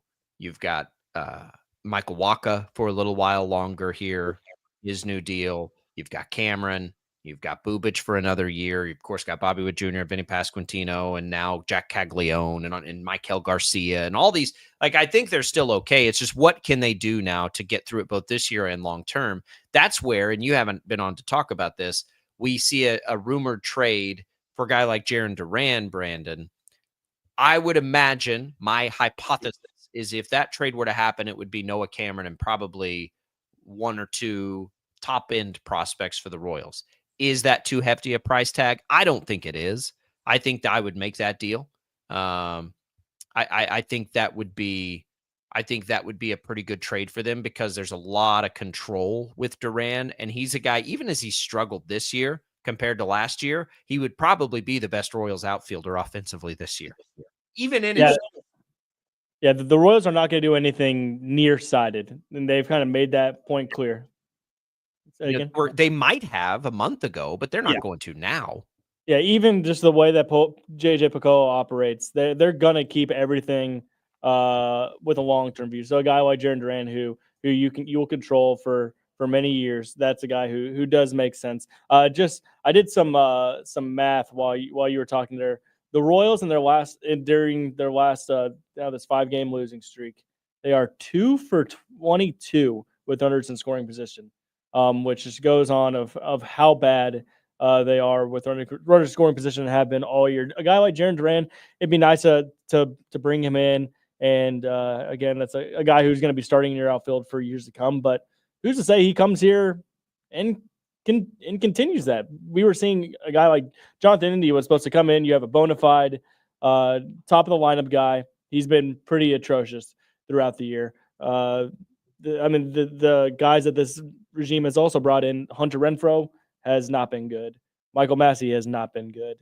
Wacha for a little while longer here, his new deal. You've got Cameron. You've got Bubic for another year. You've, of course, got Bobby Witt Jr., Vinny Pasquantino, and now Jack Caglione and Michael Garcia and all these. Like, I think they're still okay. It's just what can they do now to get through it both this year and long term? That's where, and you haven't been on to talk about this, we see a rumored trade for a guy like Jarren Duran, Brandon. I would imagine, my hypothesis is if that trade were to happen, it would be Noah Cameron and probably one or two top-end prospects for the Royals. Is that too hefty a price tag? I don't think it is. I think that I would make that deal. I think that would be a pretty good trade for them because there's a lot of control with Duran, and he's a guy, even as he struggled this year compared to last year, he would probably be the best Royals outfielder offensively this year. Even in his the Royals are not going to do anything nearsighted, and they've kind of made that point clear. Or they might have a month ago, but they're not going to now. Yeah, even just the way that JJ Picollo operates, they're gonna keep everything with a long-term view. So a guy like Jarren Duran, who you'll control for many years, that's a guy who does make sense. I did some math while you were talking there. The Royals during their last this 5-game losing streak, they are 2 for 22 with runners in scoring position. Which just goes on of how bad they are with runners scoring position and have been all year. A guy like Jarren Duran, it'd be nice to bring him in. And again, that's a guy who's going to be starting in your outfield for years to come. But who's to say he comes here and continues that? We were seeing a guy like Jonathan India was supposed to come in. You have a bona fide top of the lineup guy. He's been pretty atrocious throughout the year. The guys that this regime has also brought in, Hunter Renfroe has not been good. Michael Massey has not been good.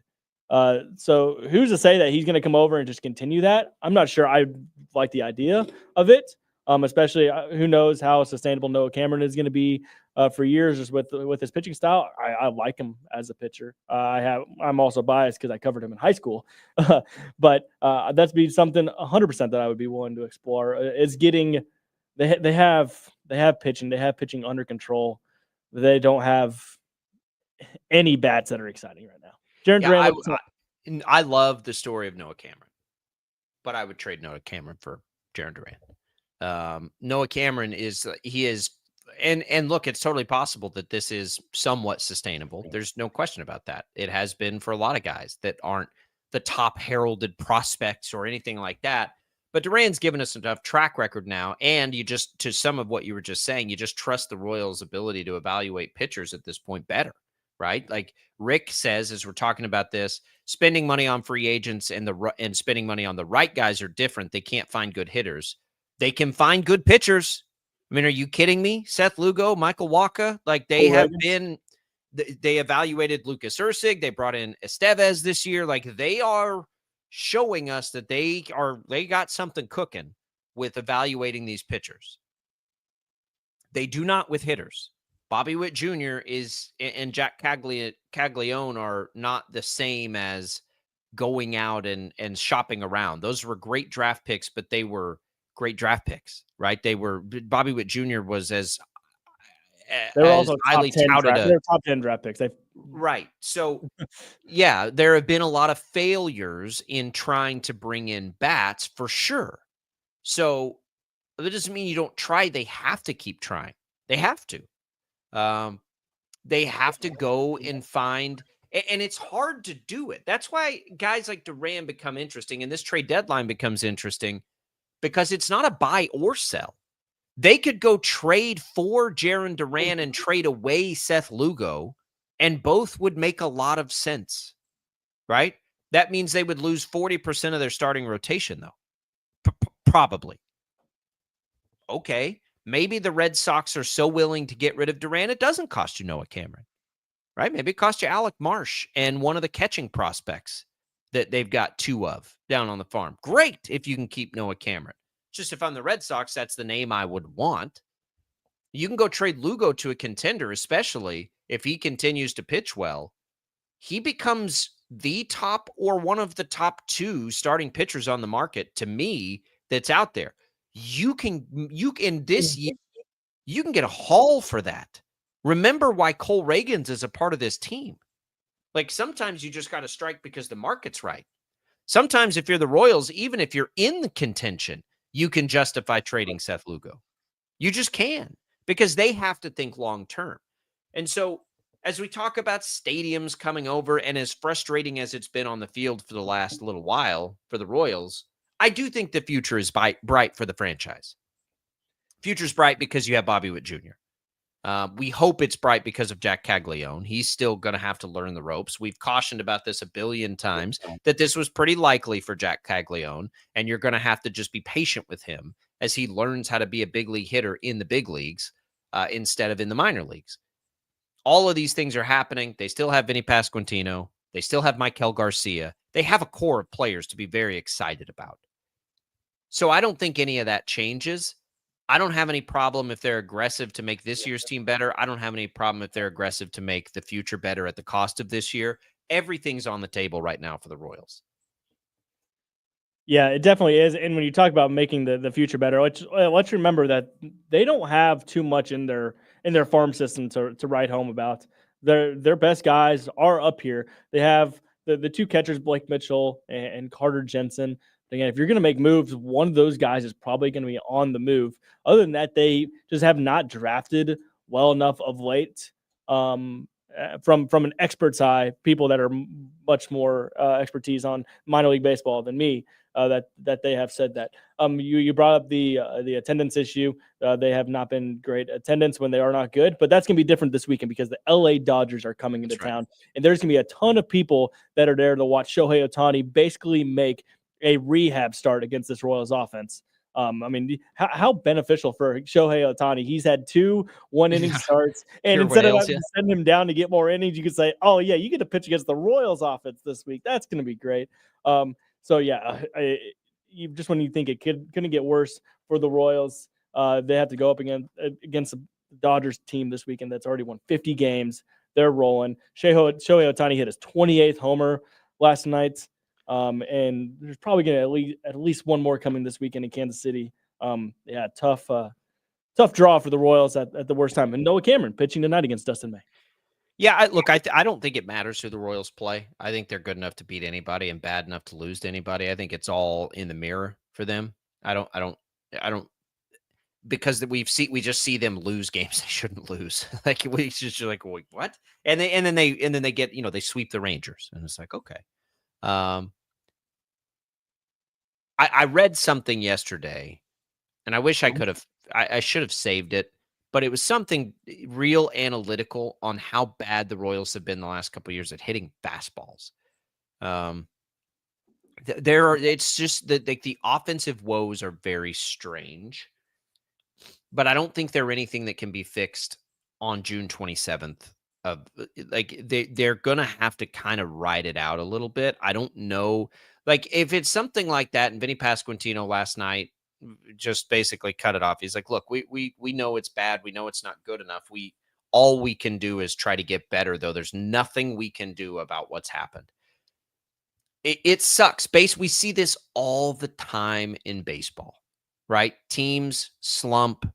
So who's to say that he's going to come over and just continue that? I'm not sure. I like the idea of it, especially who knows how sustainable Noah Cameron is going to be for years just with his pitching style. I like him as a pitcher. I'm also biased because I covered him in high school, but that's be something 100% that I would be willing to explore. Is getting. They have pitching. They have pitching under control. They don't have any bats that are exciting right now. Jarren Duran. I love the story of Noah Cameron, but I would trade Noah Cameron for Jarren Duran. Noah Cameron is and look, it's totally possible that this is somewhat sustainable. There's no question about that. It has been for a lot of guys that aren't the top heralded prospects or anything like that. But Duran's given us enough track record now, and you just, to some of what you were just saying, you just trust the Royals' ability to evaluate pitchers at this point better, right? Like Rick says, as we're talking about this, spending money on free agents and spending money on the right guys are different. They can't find good hitters. They can find good pitchers. I mean, are you kidding me? Seth Lugo, Michael Wacha, like they evaluated Lucas Erceg. They brought in Estevez this year. Like they are showing us that they got something cooking with evaluating these pitchers. They do not with hitters. Bobby Witt Jr. and Jack Caglione are not the same as going out and shopping around. Those were great draft picks, but they were great draft picks, right? Bobby Witt Jr. was as also highly touted. They're top 10 draft picks. Right. So, yeah, there have been a lot of failures in trying to bring in bats for sure. So that doesn't mean you don't try. They have to keep trying. They have to. They have to go and find, and it's hard to do it. That's why guys like Duran become interesting, and this trade deadline becomes interesting because it's not a buy or sell. They could go trade for Jarren Duran and trade away Seth Lugo, and both would make a lot of sense, right? That means they would lose 40% of their starting rotation, though. Probably. Okay, maybe the Red Sox are so willing to get rid of Duran, it doesn't cost you Noah Cameron. right? Maybe it cost you Alec Marsh and one of the catching prospects that they've got 2 of down on the farm. Great if you can keep Noah Cameron. Just if I'm the Red Sox, that's the name I would want. You can go trade Lugo to a contender, especially if he continues to pitch well. He becomes the top or one of the top 2 starting pitchers on the market to me that's out there. You can this year, you can get a haul for that. Remember why Cole Reagans is a part of this team. Like sometimes you just got to strike because the market's right. Sometimes if you're the Royals, even if you're in the contention, you can justify trading Seth Lugo. You just can, because they have to think long term. And so as we talk about stadiums coming over, and as frustrating as it's been on the field for the last little while for the Royals, I do think the future is bright for the franchise. Future's bright because you have Bobby Witt Jr. We hope it's bright because of Jack Caglione. He's still going to have to learn the ropes. We've cautioned about this a billion times, that this was pretty likely for Jack Caglione, and you're going to have to just be patient with him as he learns how to be a big league hitter in the big leagues instead of in the minor leagues. All of these things are happening. They still have Vinny Pasquantino. They still have Michael Garcia. They have a core of players to be very excited about. So I don't think any of that changes. I don't have any problem if they're aggressive to make this year's team better. I don't have any problem if they're aggressive to make the future better at the cost of this year. Everything's on the table right now for the Royals. Yeah, it definitely is. And when you talk about making the future better, let's remember that they don't have too much in their farm system to write home about. Their best guys are up here. They have the 2 catchers, Blake Mitchell and Carter Jensen. Again, if you're going to make moves, one of those guys is probably going to be on the move. Other than that, they just have not drafted well enough of late. From an expert's eye, people that are much more expertise on minor league baseball than me, that they have said that. You brought up the attendance issue. They have not been great attendance when they are not good, but that's going to be different this weekend because the LA Dodgers are coming into town, and there's going to be a ton of people that are there to watch Shohei Ohtani basically make a rehab start against this Royals offense. I mean, how beneficial for Shohei Ohtani. He's had 2 one-inning starts, and instead of sending him down to get more innings, you could say, oh, yeah, you get to pitch against the Royals offense this week. That's going to be great. So, yeah, just when you think it couldn't get worse for the Royals, they have to go up against the Dodgers team this weekend that's already won 50 games. They're rolling. Shohei Ohtani hit his 28th homer last night. And there's probably going to at least one more coming this weekend in Kansas City. Tough draw for the Royals at the worst time. And Noah Cameron pitching tonight against Dustin May. Yeah, I don't think it matters who the Royals play. I think they're good enough to beat anybody and bad enough to lose to anybody. I think it's all in the mirror for them. I don't because we just see them lose games they shouldn't lose. Like we just like, wait, what? And then they get, they sweep the Rangers, and it's like, okay. I read something yesterday, and I wish I could have. I should have saved it, but it was something real analytical on how bad the Royals have been the last couple of years at hitting fastballs. It's just that the offensive woes are very strange, but I don't think they're anything that can be fixed on June 27th. They're gonna have to kind of ride it out a little bit. I don't know, like if it's something like that. And Vinny Pasquantino last night just basically cut it off. He's like, "Look, we know it's bad. We know it's not good enough. All we can do is try to get better. Though there's nothing we can do about what's happened. It sucks. We see this all the time in baseball, right? Teams slump.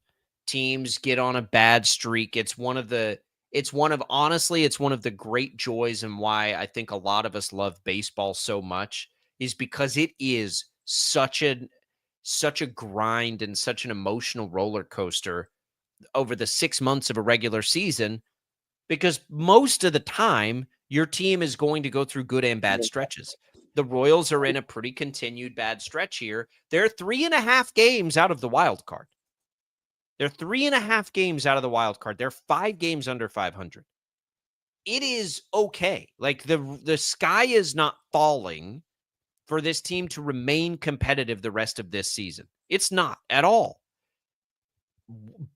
Teams get on a bad streak. It's one of the great joys and why I think a lot of us love baseball so much is because it is such a grind and such an emotional roller coaster over the 6 months of a regular season, because most of the time your team is going to go through good and bad stretches. The Royals are in a pretty continued bad stretch here. They're 3.5 games out of the wild card. They're 3.5 games out of the wild card. They're 5 games under 500. It is okay. Like the sky is not falling for this team to remain competitive the rest of this season. It's not at all.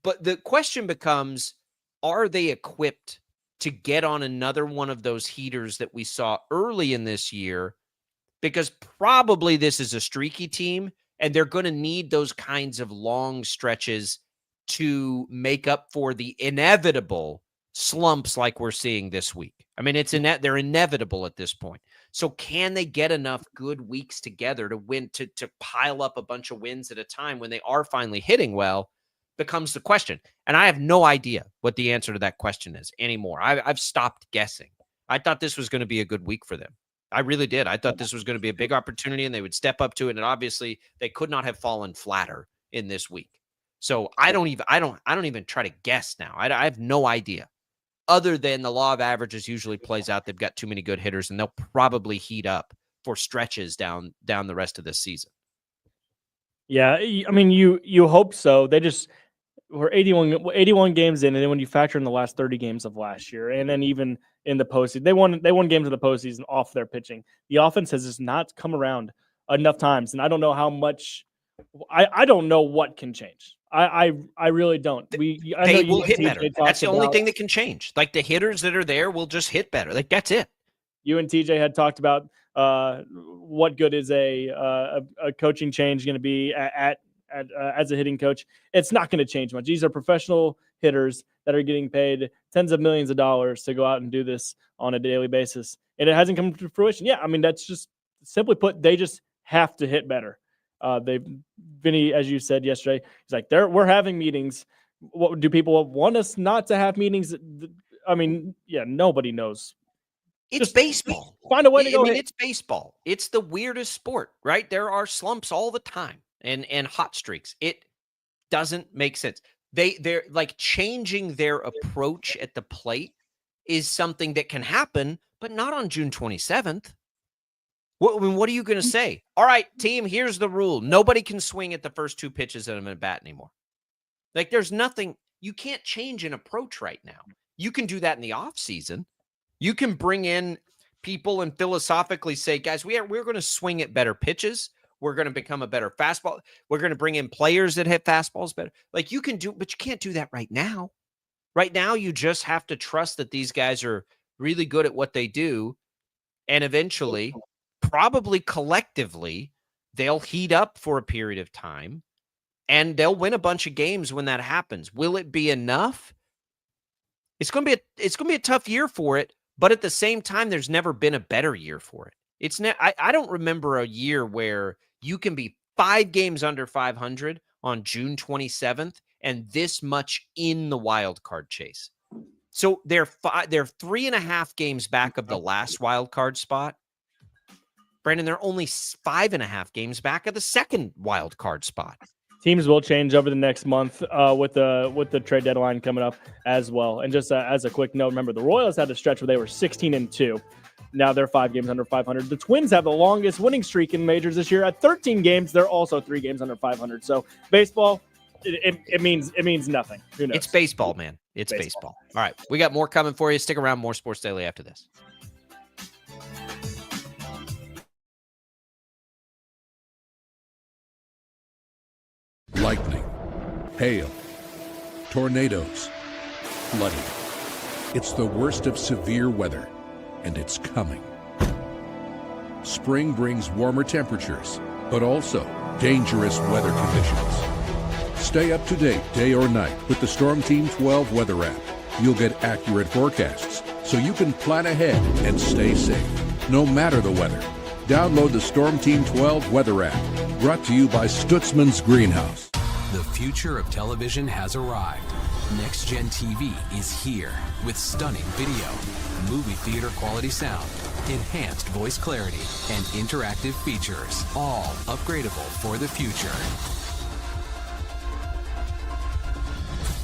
But the question becomes, are they equipped to get on another one of those heaters that we saw early in this year, because probably this is a streaky team and they're going to need those kinds of long stretches to make up for the inevitable slumps like we're seeing this week. I mean, they're inevitable at this point. So can they get enough good weeks together to win, to pile up a bunch of wins at a time when they are finally hitting well, becomes the question. And I have no idea what the answer to that question is anymore. I've stopped guessing. I thought this was going to be a good week for them. I really did. I thought this was going to be a big opportunity and they would step up to it. And obviously they could not have fallen flatter in this week. So I don't even try to guess now. I have no idea, other than the law of averages usually plays out. They've got too many good hitters and they'll probably heat up for stretches down the rest of this season. Yeah. I mean, you hope so. We're 81 games in, and then when you factor in the last 30 games of last year, and then even in the postseason, they won games in the postseason off their pitching. The offense has just not come around enough times, and I don't know how much. I don't know what can change. I really don't. They will hit better. That's the only thing that can change. Like the hitters that are there will just hit better. Like that's it. You and TJ had talked about what good is a coaching change going to be as a hitting coach. It's not going to change much. These are professional hitters that are getting paid tens of millions of dollars to go out and do this on a daily basis. And it hasn't come to fruition. Yeah. I mean, that's just simply put, they just have to hit better. Vinny, as you said yesterday, he's like, we're having meetings. What do people want us not to have meetings? I mean, yeah, nobody knows. It's baseball. Find a way to go. It's baseball. It's the weirdest sport, right? There are slumps all the time. And hot streaks. It doesn't make sense. They're like changing their approach at the plate is something that can happen, but not on June 27th. What are you going to say? All right, team, here's the rule. Nobody can swing at the first two pitches of a bat anymore. Like there's nothing. You can't change an approach right now. You can do that in the off season. You can bring in people and philosophically say, guys, we're going to swing at better pitches. We're going to become a better fastball. We're going to bring in players that hit fastballs better. Like you can do, but you can't do that right now. Right now, you just have to trust that these guys are really good at what they do. And eventually, probably collectively, they'll heat up for a period of time and they'll win a bunch of games when that happens. Will it be enough? It's going to be a tough year for it. But at the same time, there's never been a better year for it. I don't remember a year where you can be 5 games under 500 on June 27th and this much in the wild card chase. So they're 3.5 games back of the last wild card spot. Brandon, they're only 5.5 games back of the second wild card spot. Teams will change over the next month with the trade deadline coming up as well. And just as a quick note, remember the Royals had a stretch where they were 16-2. Now they're 5 games under 500. The Twins have the longest winning streak in majors this year at 13 games. They're also 3 games under 500. So baseball, it means nothing. Who knows? It's baseball, man. It's baseball. All right, we got more coming for you. Stick around. More Sports Daily after this. Lightning, hail, tornadoes, flooding. It's the worst of severe weather, and it's coming. Spring brings warmer temperatures, but also dangerous weather conditions. Stay up to date day or night with the Storm Team 12 weather app. You'll get accurate forecasts, so you can plan ahead and stay safe, no matter the weather. Download the Storm Team 12 weather app, brought to you by Stutzman's Greenhouse. The future of television has arrived. Next Gen TV is here with stunning video, movie theater quality sound, enhanced voice clarity, and interactive features, all upgradable for the future.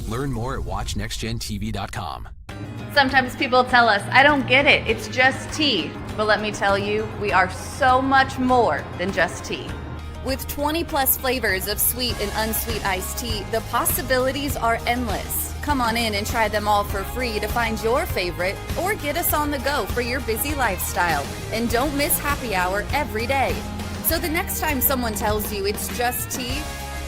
Learn more at watchnextgentv.com. Sometimes people tell us, I don't get it, it's just tea. But let me tell you, we are so much more than just tea. With 20 plus flavors of sweet and unsweet iced tea, the possibilities are endless. Come on in and try them all for free to find your favorite, or get us on the go for your busy lifestyle. And don't miss happy hour every day. So the next time someone tells you it's just tea,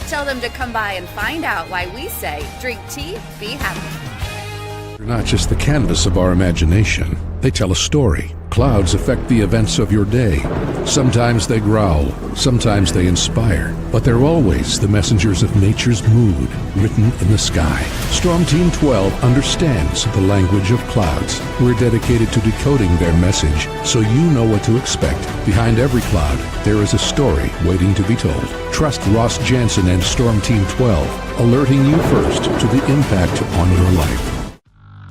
tell them to come by and find out why we say drink tea, be happy. They're not just the canvas of our imagination. They tell a story. Clouds affect the events of your day. Sometimes they growl, sometimes they inspire, but they're always the messengers of nature's mood, written in the sky. Storm Team 12 understands the language of clouds. We're dedicated to decoding their message so you know what to expect. Behind every cloud, there is a story waiting to be told. Trust Ross Jansen and Storm Team 12, alerting you first to the impact on your life.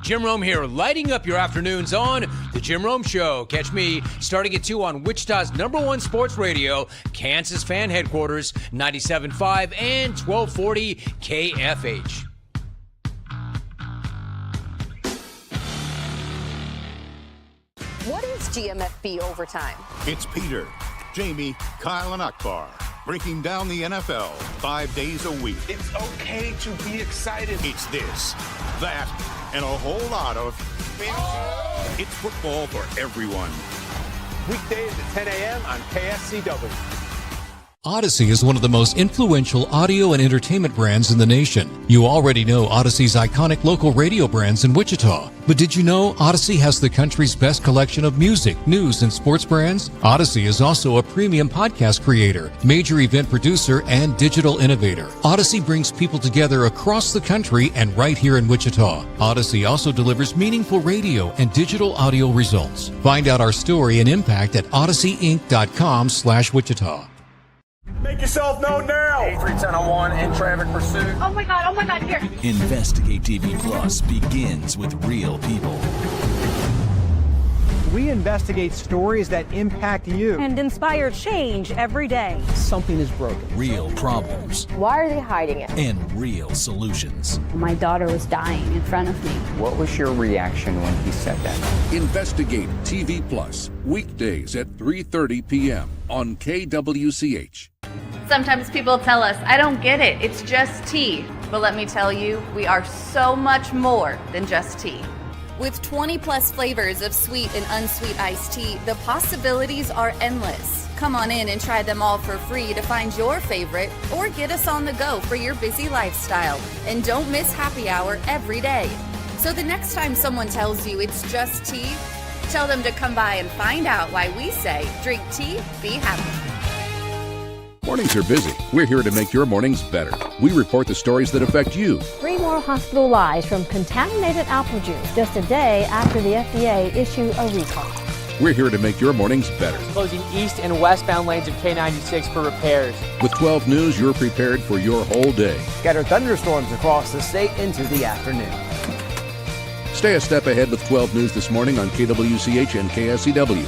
Jim Rome here, lighting up your afternoons on The Jim Rome Show. Catch me starting at 2 on Wichita's #1 sports radio, Kansas Fan Headquarters, 97.5 and 1240 KFH. What is GMFB Overtime? It's Peter, Jamie, Kyle, and Akbar breaking down the NFL 5 days a week. It's okay to be excited. It's this, that, and a whole lot of fantasy. It's football for everyone. Weekdays at 10 a.m. on KSCW. Odyssey is one of the most influential audio and entertainment brands in the nation. You already know Odyssey's iconic local radio brands in Wichita. But did you know Odyssey has the country's best collection of music, news, and sports brands? Odyssey is also a premium podcast creator, major event producer, and digital innovator. Odyssey brings people together across the country and right here in Wichita. Odyssey also delivers meaningful radio and digital audio results. Find out our story and impact at odysseyinc.com/Wichita. Make yourself known now. 831001 in traffic pursuit. Oh my God, here. Investigate TV Plus begins with real people. We investigate stories that impact you. And inspire change every day. Something is broken. Real problems. Why are they hiding it? And real solutions. My daughter was dying in front of me. What was your reaction when he said that? Investigate TV Plus, weekdays at 3:30 p.m. on KWCH. Sometimes people tell us, I don't get it, it's just tea. But let me tell you, we are so much more than just tea. With 20 plus flavors of sweet and unsweet iced tea, the possibilities are endless. Come on in and try them all for free to find your favorite or get us on the go for your busy lifestyle. And don't miss happy hour every day. So the next time someone tells you it's just tea, tell them to come by and find out why we say drink tea, be happy. Mornings are busy. We're here to make your mornings better. We report the stories that affect you. 3 more hospital lies from contaminated apple juice just a day after the FDA issued a recall. We're here to make your mornings better. Closing east and westbound lanes of K96 for repairs. With 12 News, you're prepared for your whole day. Scattered thunderstorms across the state into the afternoon. Stay a step ahead with 12 News this morning on KWCH and KSCW.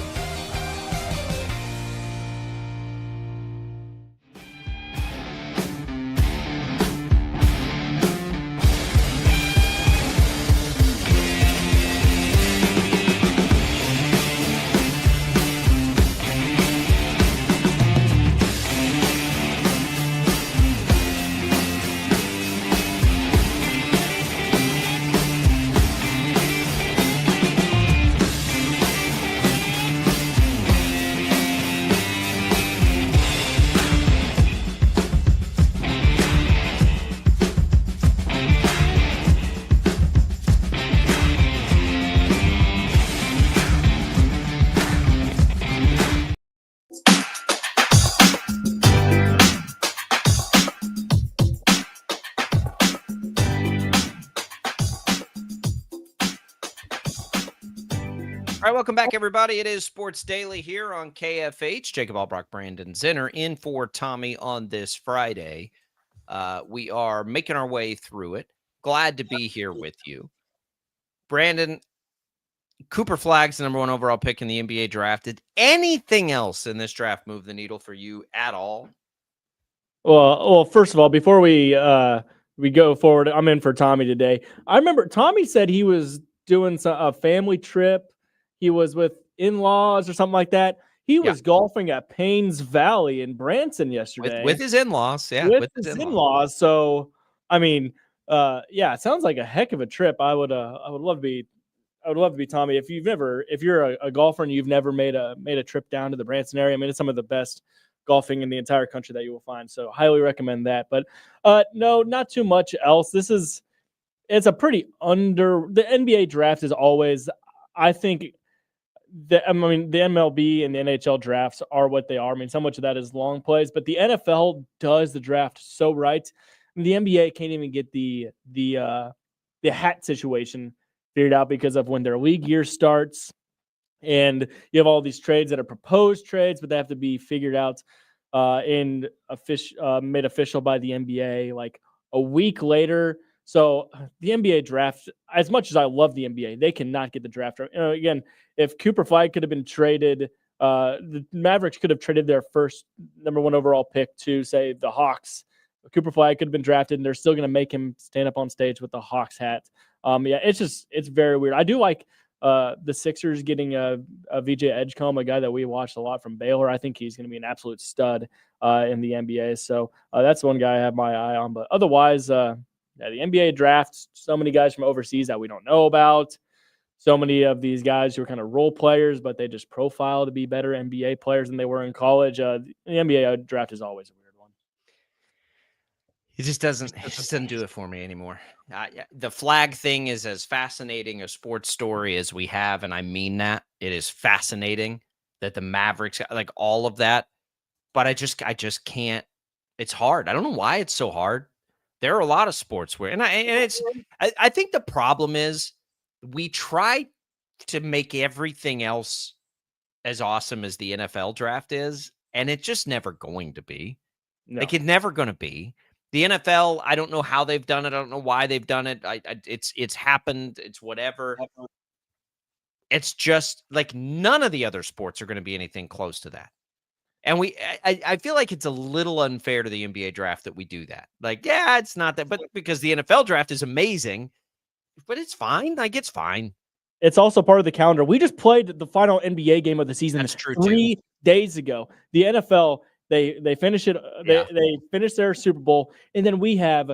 All right, welcome back, everybody. It is Sports Daily here on KFH. Jacob Albrock, Brandon Zinner in for Tommy on this Friday. We are making our way through it. Glad to be here with you. Brandon, Cooper Flagg's the #1 overall pick in the NBA draft. Did anything else in this draft move the needle for you at all? Well, first of all, before we go forward, I'm in for Tommy today. I remember Tommy said he was doing a family trip. He was with in-laws or something like that. He was golfing at Paynes Valley in Branson yesterday. With his in-laws, yeah. With his in-laws. So, I mean, it sounds like a heck of a trip. I would love to be Tommy. If you're a golfer and you've never made a trip down to the Branson area, I mean, it's some of the best golfing in the entire country that you will find. So highly recommend that. But no, not too much else. This is it's a pretty the NBA draft is always, I think, the MLB and the NHL drafts are what they are. I mean, so much of that is long plays, but the NFL does the draft so right. I mean, the NBA can't even get the hat situation figured out because of when their league year starts. And you have all these trades that are proposed trades, but they have to be figured out made official by the NBA like a week later. So the NBA draft, as much as I love the NBA, they cannot get the draft. Again, if Cooper Flag could have been traded, the Mavericks could have traded their first number 1 overall pick to, say, the Hawks. Cooper Flag could have been drafted, and they're still going to make him stand up on stage with the Hawks hat. It's very weird. I do like the Sixers getting a VJ Edgecombe, a guy that we watched a lot from Baylor. I think he's going to be an absolute stud in the NBA. So that's one guy I have my eye on. But otherwise, the NBA drafts so many guys from overseas that we don't know about. So many of these guys who are kind of role players, but they just profile to be better NBA players than they were in college. The NBA draft is always a weird one. It just doesn't do it for me anymore. The flag thing is as fascinating a sports story as we have, and I mean that. It is fascinating that the Mavericks, like all of that, but I just can't. It's hard. I don't know why it's so hard. There are a lot of sports where, I think the problem is we try to make everything else as awesome as the NFL draft is, and it's just never going to be. No. Like, it's never going to be. The NFL, I don't know how they've done it. I don't know why they've done it. It's happened. It's whatever. It's just like none of the other sports are going to be anything close to that. And I feel like it's a little unfair to the NBA draft that we do that. Like, yeah, it's not that, but because the NFL draft is amazing, but it's fine. Like, it's fine. It's also part of the calendar. We just played the final NBA game of the season. That's true, 3 days ago. The NFL, they finish it. They finish their Super Bowl, and then we have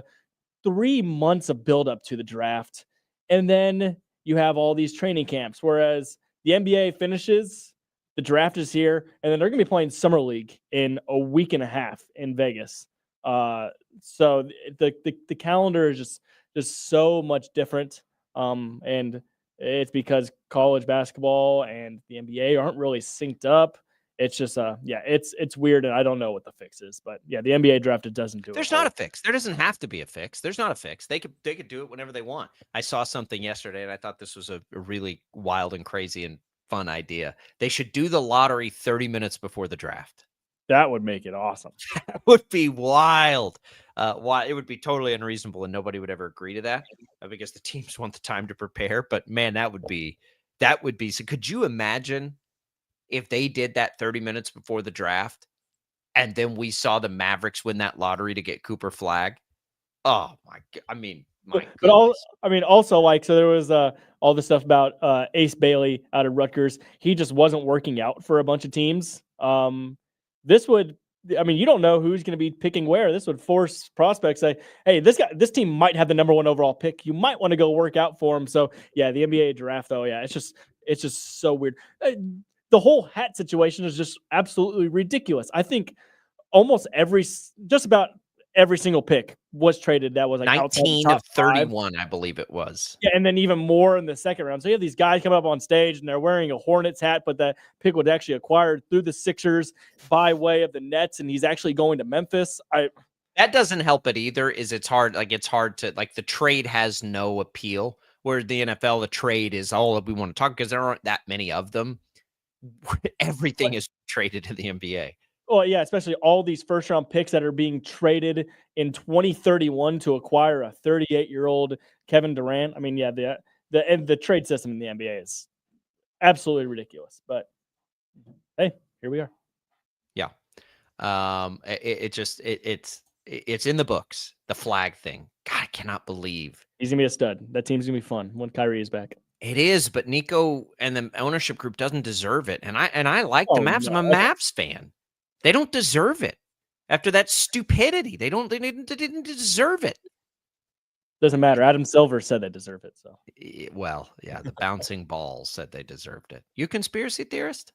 3 months of buildup to the draft, and then you have all these training camps. Whereas the NBA finishes, the draft is here, and then they're going to be playing Summer League in a week and a half in Vegas. So the calendar is just so much different, and it's because college basketball and the NBA aren't really synced up. It's just it's weird, and I don't know what the fix is. But yeah, the NBA draft, it doesn't do it. There's not a fix. There doesn't have to be a fix. There's not a fix. They could do it whenever they want. I saw something yesterday, and I thought this was a really wild and crazy and fun idea. They should do the lottery 30 minutes before the draft. That would make it awesome. That would be wild. It would be totally unreasonable, and nobody would ever agree to that because the teams want the time to prepare. But man, that would be. So could you imagine if they did that 30 minutes before the draft, and then we saw the Mavericks win that lottery to get Cooper Flag? Oh my God! I mean, also like, so there was all the stuff about Ace Bailey out of Rutgers. He just wasn't working out for a bunch of teams. This would, you don't know who's going to be picking where. This would force prospects say, hey, this team might have the number 1 overall pick. You might want to go work out for him. So yeah, the NBA draft, though, yeah, it's just so weird. The whole hat situation is just absolutely ridiculous. I think just about every single pick was traded. That was like 19 of 31, I believe it was. Yeah, and then even more in the second round. So you have these guys come up on stage and they're wearing a Hornets hat, but that pick was actually acquired through the Sixers by way of the Nets, and he's actually going to Memphis. That doesn't help it either. It's hard to, like, the trade has no appeal. Where the NFL, the trade is all that we want to talk, because there aren't that many of them. Everything is traded to the NBA. Well, yeah, especially all these first-round picks that are being traded in 2031 to acquire a 38-year-old Kevin Durant. I mean, yeah, the trade system in the NBA is absolutely ridiculous. But hey, here we are. Yeah, it's in the books. The flag thing. God, I cannot believe he's gonna be a stud. That team's gonna be fun when Kyrie is back. It is, but Nico and the ownership group doesn't deserve it. And I like the Mavs. No. I'm a Mavs fan. They don't deserve it after that stupidity. They didn't deserve it. Doesn't matter. Adam Silver said they deserve it. So, well, yeah, the bouncing balls said they deserved it. You conspiracy theorist?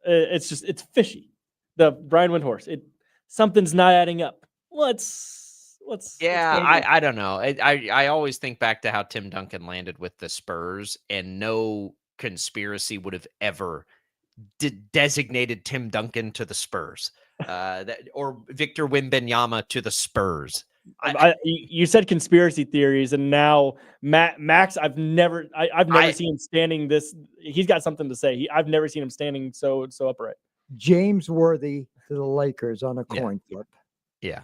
It's fishy. The Brian Windhorst. Something's not adding up. Let's I don't know. I always think back to how Tim Duncan landed with the Spurs, and no conspiracy would have ever designated Tim Duncan to the Spurs, or Victor Wembanyama to the Spurs. You said conspiracy theories, and now Max. I've never seen him standing this. He's got something to say. I've never seen him standing so upright. James Worthy to the Lakers on a coin flip. Yeah.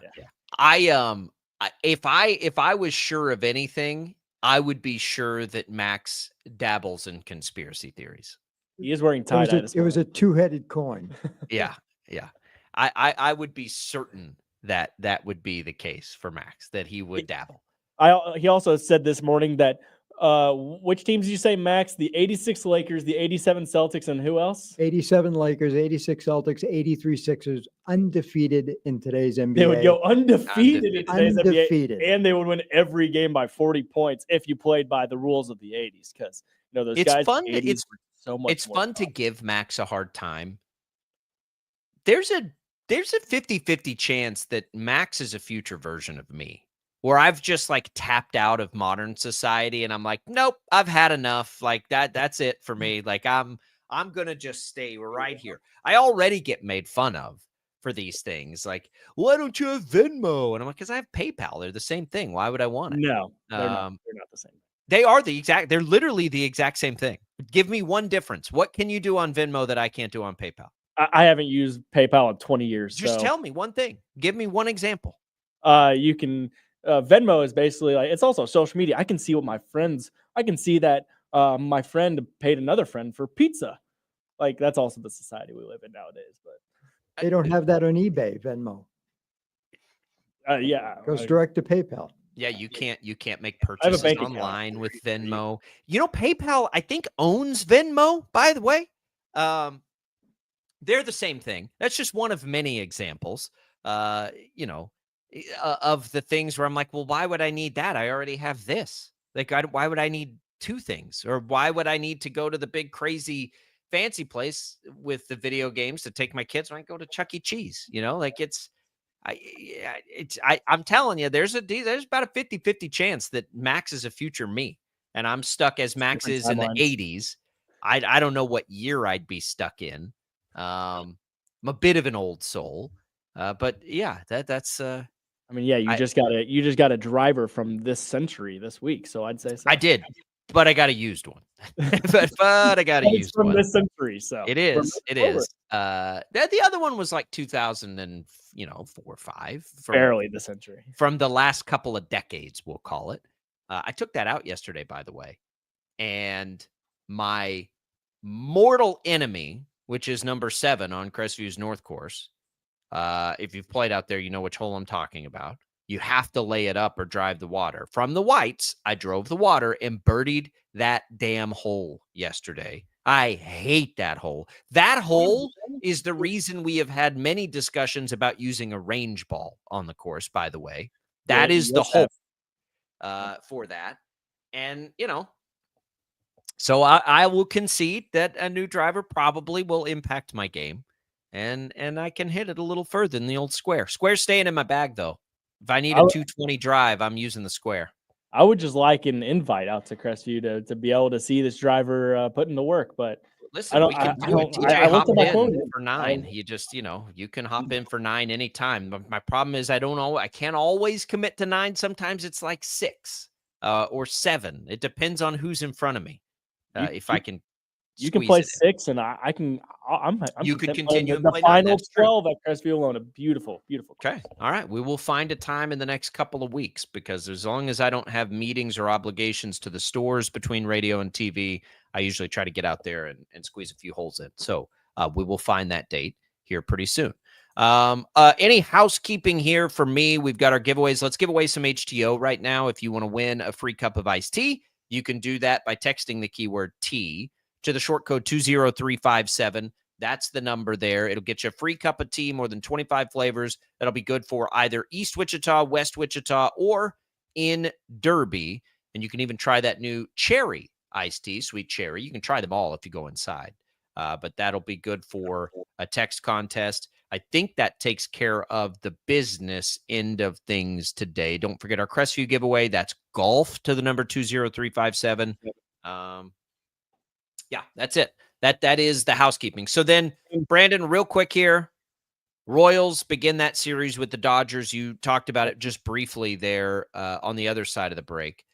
If I was sure of anything, I would be sure that Max dabbles in conspiracy theories. He is wearing tie-dye. It was a two-headed coin. Yeah. I would be certain that would be the case for Max, that he would dabble. He also said this morning that which teams did you say, Max? The 86 Lakers, the 87 Celtics, and who else? 87 Lakers, 86 Celtics, 83 Sixers, undefeated in today's NBA. They would go undefeated in today's Undefeated. NBA, and they would win every game by 40 points if you played by the rules of the 80s. Because those it's guys. Fun. in the 80s It's were so much. It's more fun to give Max a hard time. There's a 50-50 chance that Max is a future version of me, where I've just like tapped out of modern society and I'm like, nope, I've had enough. Like that's it for me. Like I'm going to just stay right here. I already get made fun of for these things. Like, why don't you have Venmo? And I'm like, because I have PayPal. They're the same thing. Why would I want it? No, they're not the same. They're literally the exact same thing. Give me one difference. What can you do on Venmo that I can't do on PayPal? I haven't used PayPal in 20 years. Just tell me one thing. Give me one example. You can Venmo is basically like, it's also social media. I can see what I can see that my friend paid another friend for pizza. Like that's also the society we live in nowadays. But they don't have that on eBay, Venmo. Yeah. Goes direct to PayPal. Yeah, you can't make purchases online with Venmo. PayPal, I think, owns Venmo, by the way. They're the same thing. That's just one of many examples, of the things where I'm like, well, why would I need that? I already have this. Like, why would I need two things? Or why would I need to go to the big, crazy, fancy place with the video games to take my kids when I go to Chuck E. Cheese? I'm telling you, there's about a 50-50 chance that Max is a future me, and I'm stuck as Max is in the 80s. I don't know what year I'd be stuck in. I'm a bit of an old soul, but yeah, that's. You just got a driver from this century this week, so I'd say so. I did, but I got a used one. but I got a used from one. This century, so it is. The other one was like 2004 or 5. Barely the century. From the last couple of decades, we'll call it. I took that out yesterday, by the way, and my mortal enemy, which is number 7 on Crestviews North Course. If you've played out there, you know which hole I'm talking about. You have to lay it up or drive the water. From the whites, I drove the water and birdied that damn hole yesterday. I hate that hole. That hole is the reason we have had many discussions about using a range ball on the course, by the way. That is the hole for that. And, so I will concede that a new driver probably will impact my game, and I can hit it a little further than the old square. Square's staying in my bag, though. If I need a 220 drive, I'm using the square. I would just like an invite out to Crestview to be able to see this driver put into work. But listen, we can do it. TJ, hop in for 9. You just, you can hop in for 9 anytime. My problem is I can't always commit to 9. Sometimes it's like 6 or 7. It depends on who's in front of me. If I can, you can play 6, and I can. You could continue the final 12 at Crestview alone. A beautiful, beautiful. Okay, all right. We will find a time in the next couple of weeks, because as long as I don't have meetings or obligations to the stores between radio and TV, I usually try to get out there and squeeze a few holes in. So we will find that date here pretty soon. Any housekeeping here for me? We've got our giveaways. Let's give away some HTO right now. If you want to win a free cup of iced tea, you can do that by texting the keyword tea to the short code 20357. That's the number there. It'll get you a free cup of tea, more than 25 flavors. That'll be good for either East Wichita, West Wichita, or in Derby. And you can even try that new cherry iced tea, sweet cherry. You can try them all if you go inside. But that'll be good for a text contest. I think that takes care of the business end of things today. Don't forget our Crestview giveaway. That's golf to the number 20357. Yeah, that's it. That is the housekeeping. So then, Brandon, real quick here. Royals begin that series with the Dodgers. You talked about it just briefly there on the other side of the break.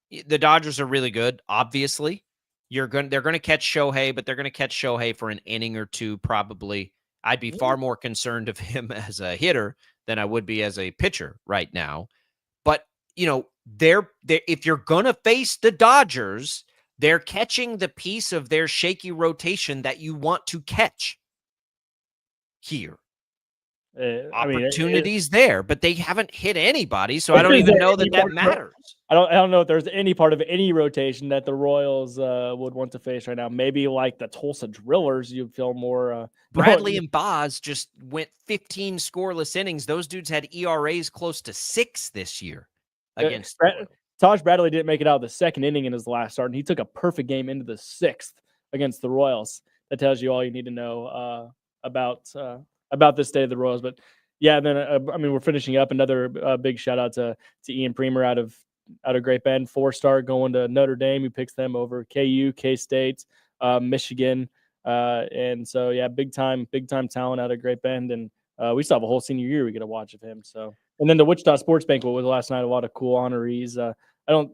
The Dodgers are really good, obviously. They're going to catch Shohei, but they're going to catch Shohei for an inning or two, probably. I'd be far more concerned of him as a hitter than I would be as a pitcher right now. But, they're if you're going to face the Dodgers, they're catching the piece of their shaky rotation that you want to catch here. Opportunities there, but they haven't hit anybody, so I don't even know that matters. I don't know if there's any part of any rotation that the Royals would want to face right now. Maybe like the Tulsa Drillers, you'd feel more. Bradley and Boz just went 15 scoreless innings. Those dudes had ERAs close to 6 this year against. Taj Bradley didn't make it out of the second inning in his last start, and he took a perfect game into the 6th against the Royals. That tells you all you need to know about this state of the Royals. But yeah, then we're finishing up. Another big shout out to Ian Premer out of Great Bend, 4-star going to Notre Dame. He picks them over KU, K-State, Michigan, and so yeah, big time talent out of Great Bend. And we still have a whole senior year we get to watch of him. So, and then the Wichita Sports Banquet was last night. A lot of cool honorees. I don't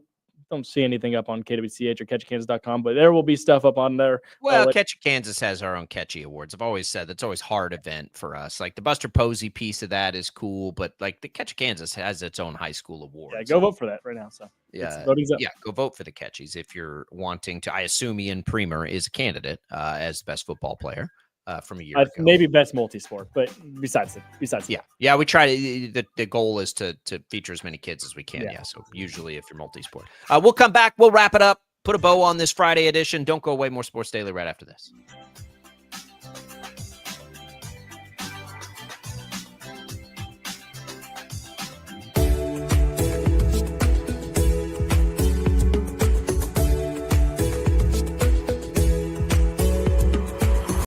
see anything up on KWCH or catchkansas.com, but there will be stuff up on there. Well, Catchy Kansas has our own Catchy Awards. I've always said that's always hard event for us. Like the Buster Posey piece of that is cool, but like the Catchy Kansas has its own high school award. Yeah, go vote for that right now. So go vote for the Catchies if you're wanting to. I assume Ian Premer is a candidate as the best football player from a year ago. Maybe best multi-sport, but besides yeah, we try to. The goal is to feature as many kids as we can. Yeah, so usually if you're multi-sport, we'll come back. We'll wrap it up. Put a bow on this Friday edition. Don't go away. More Sports Daily right after this.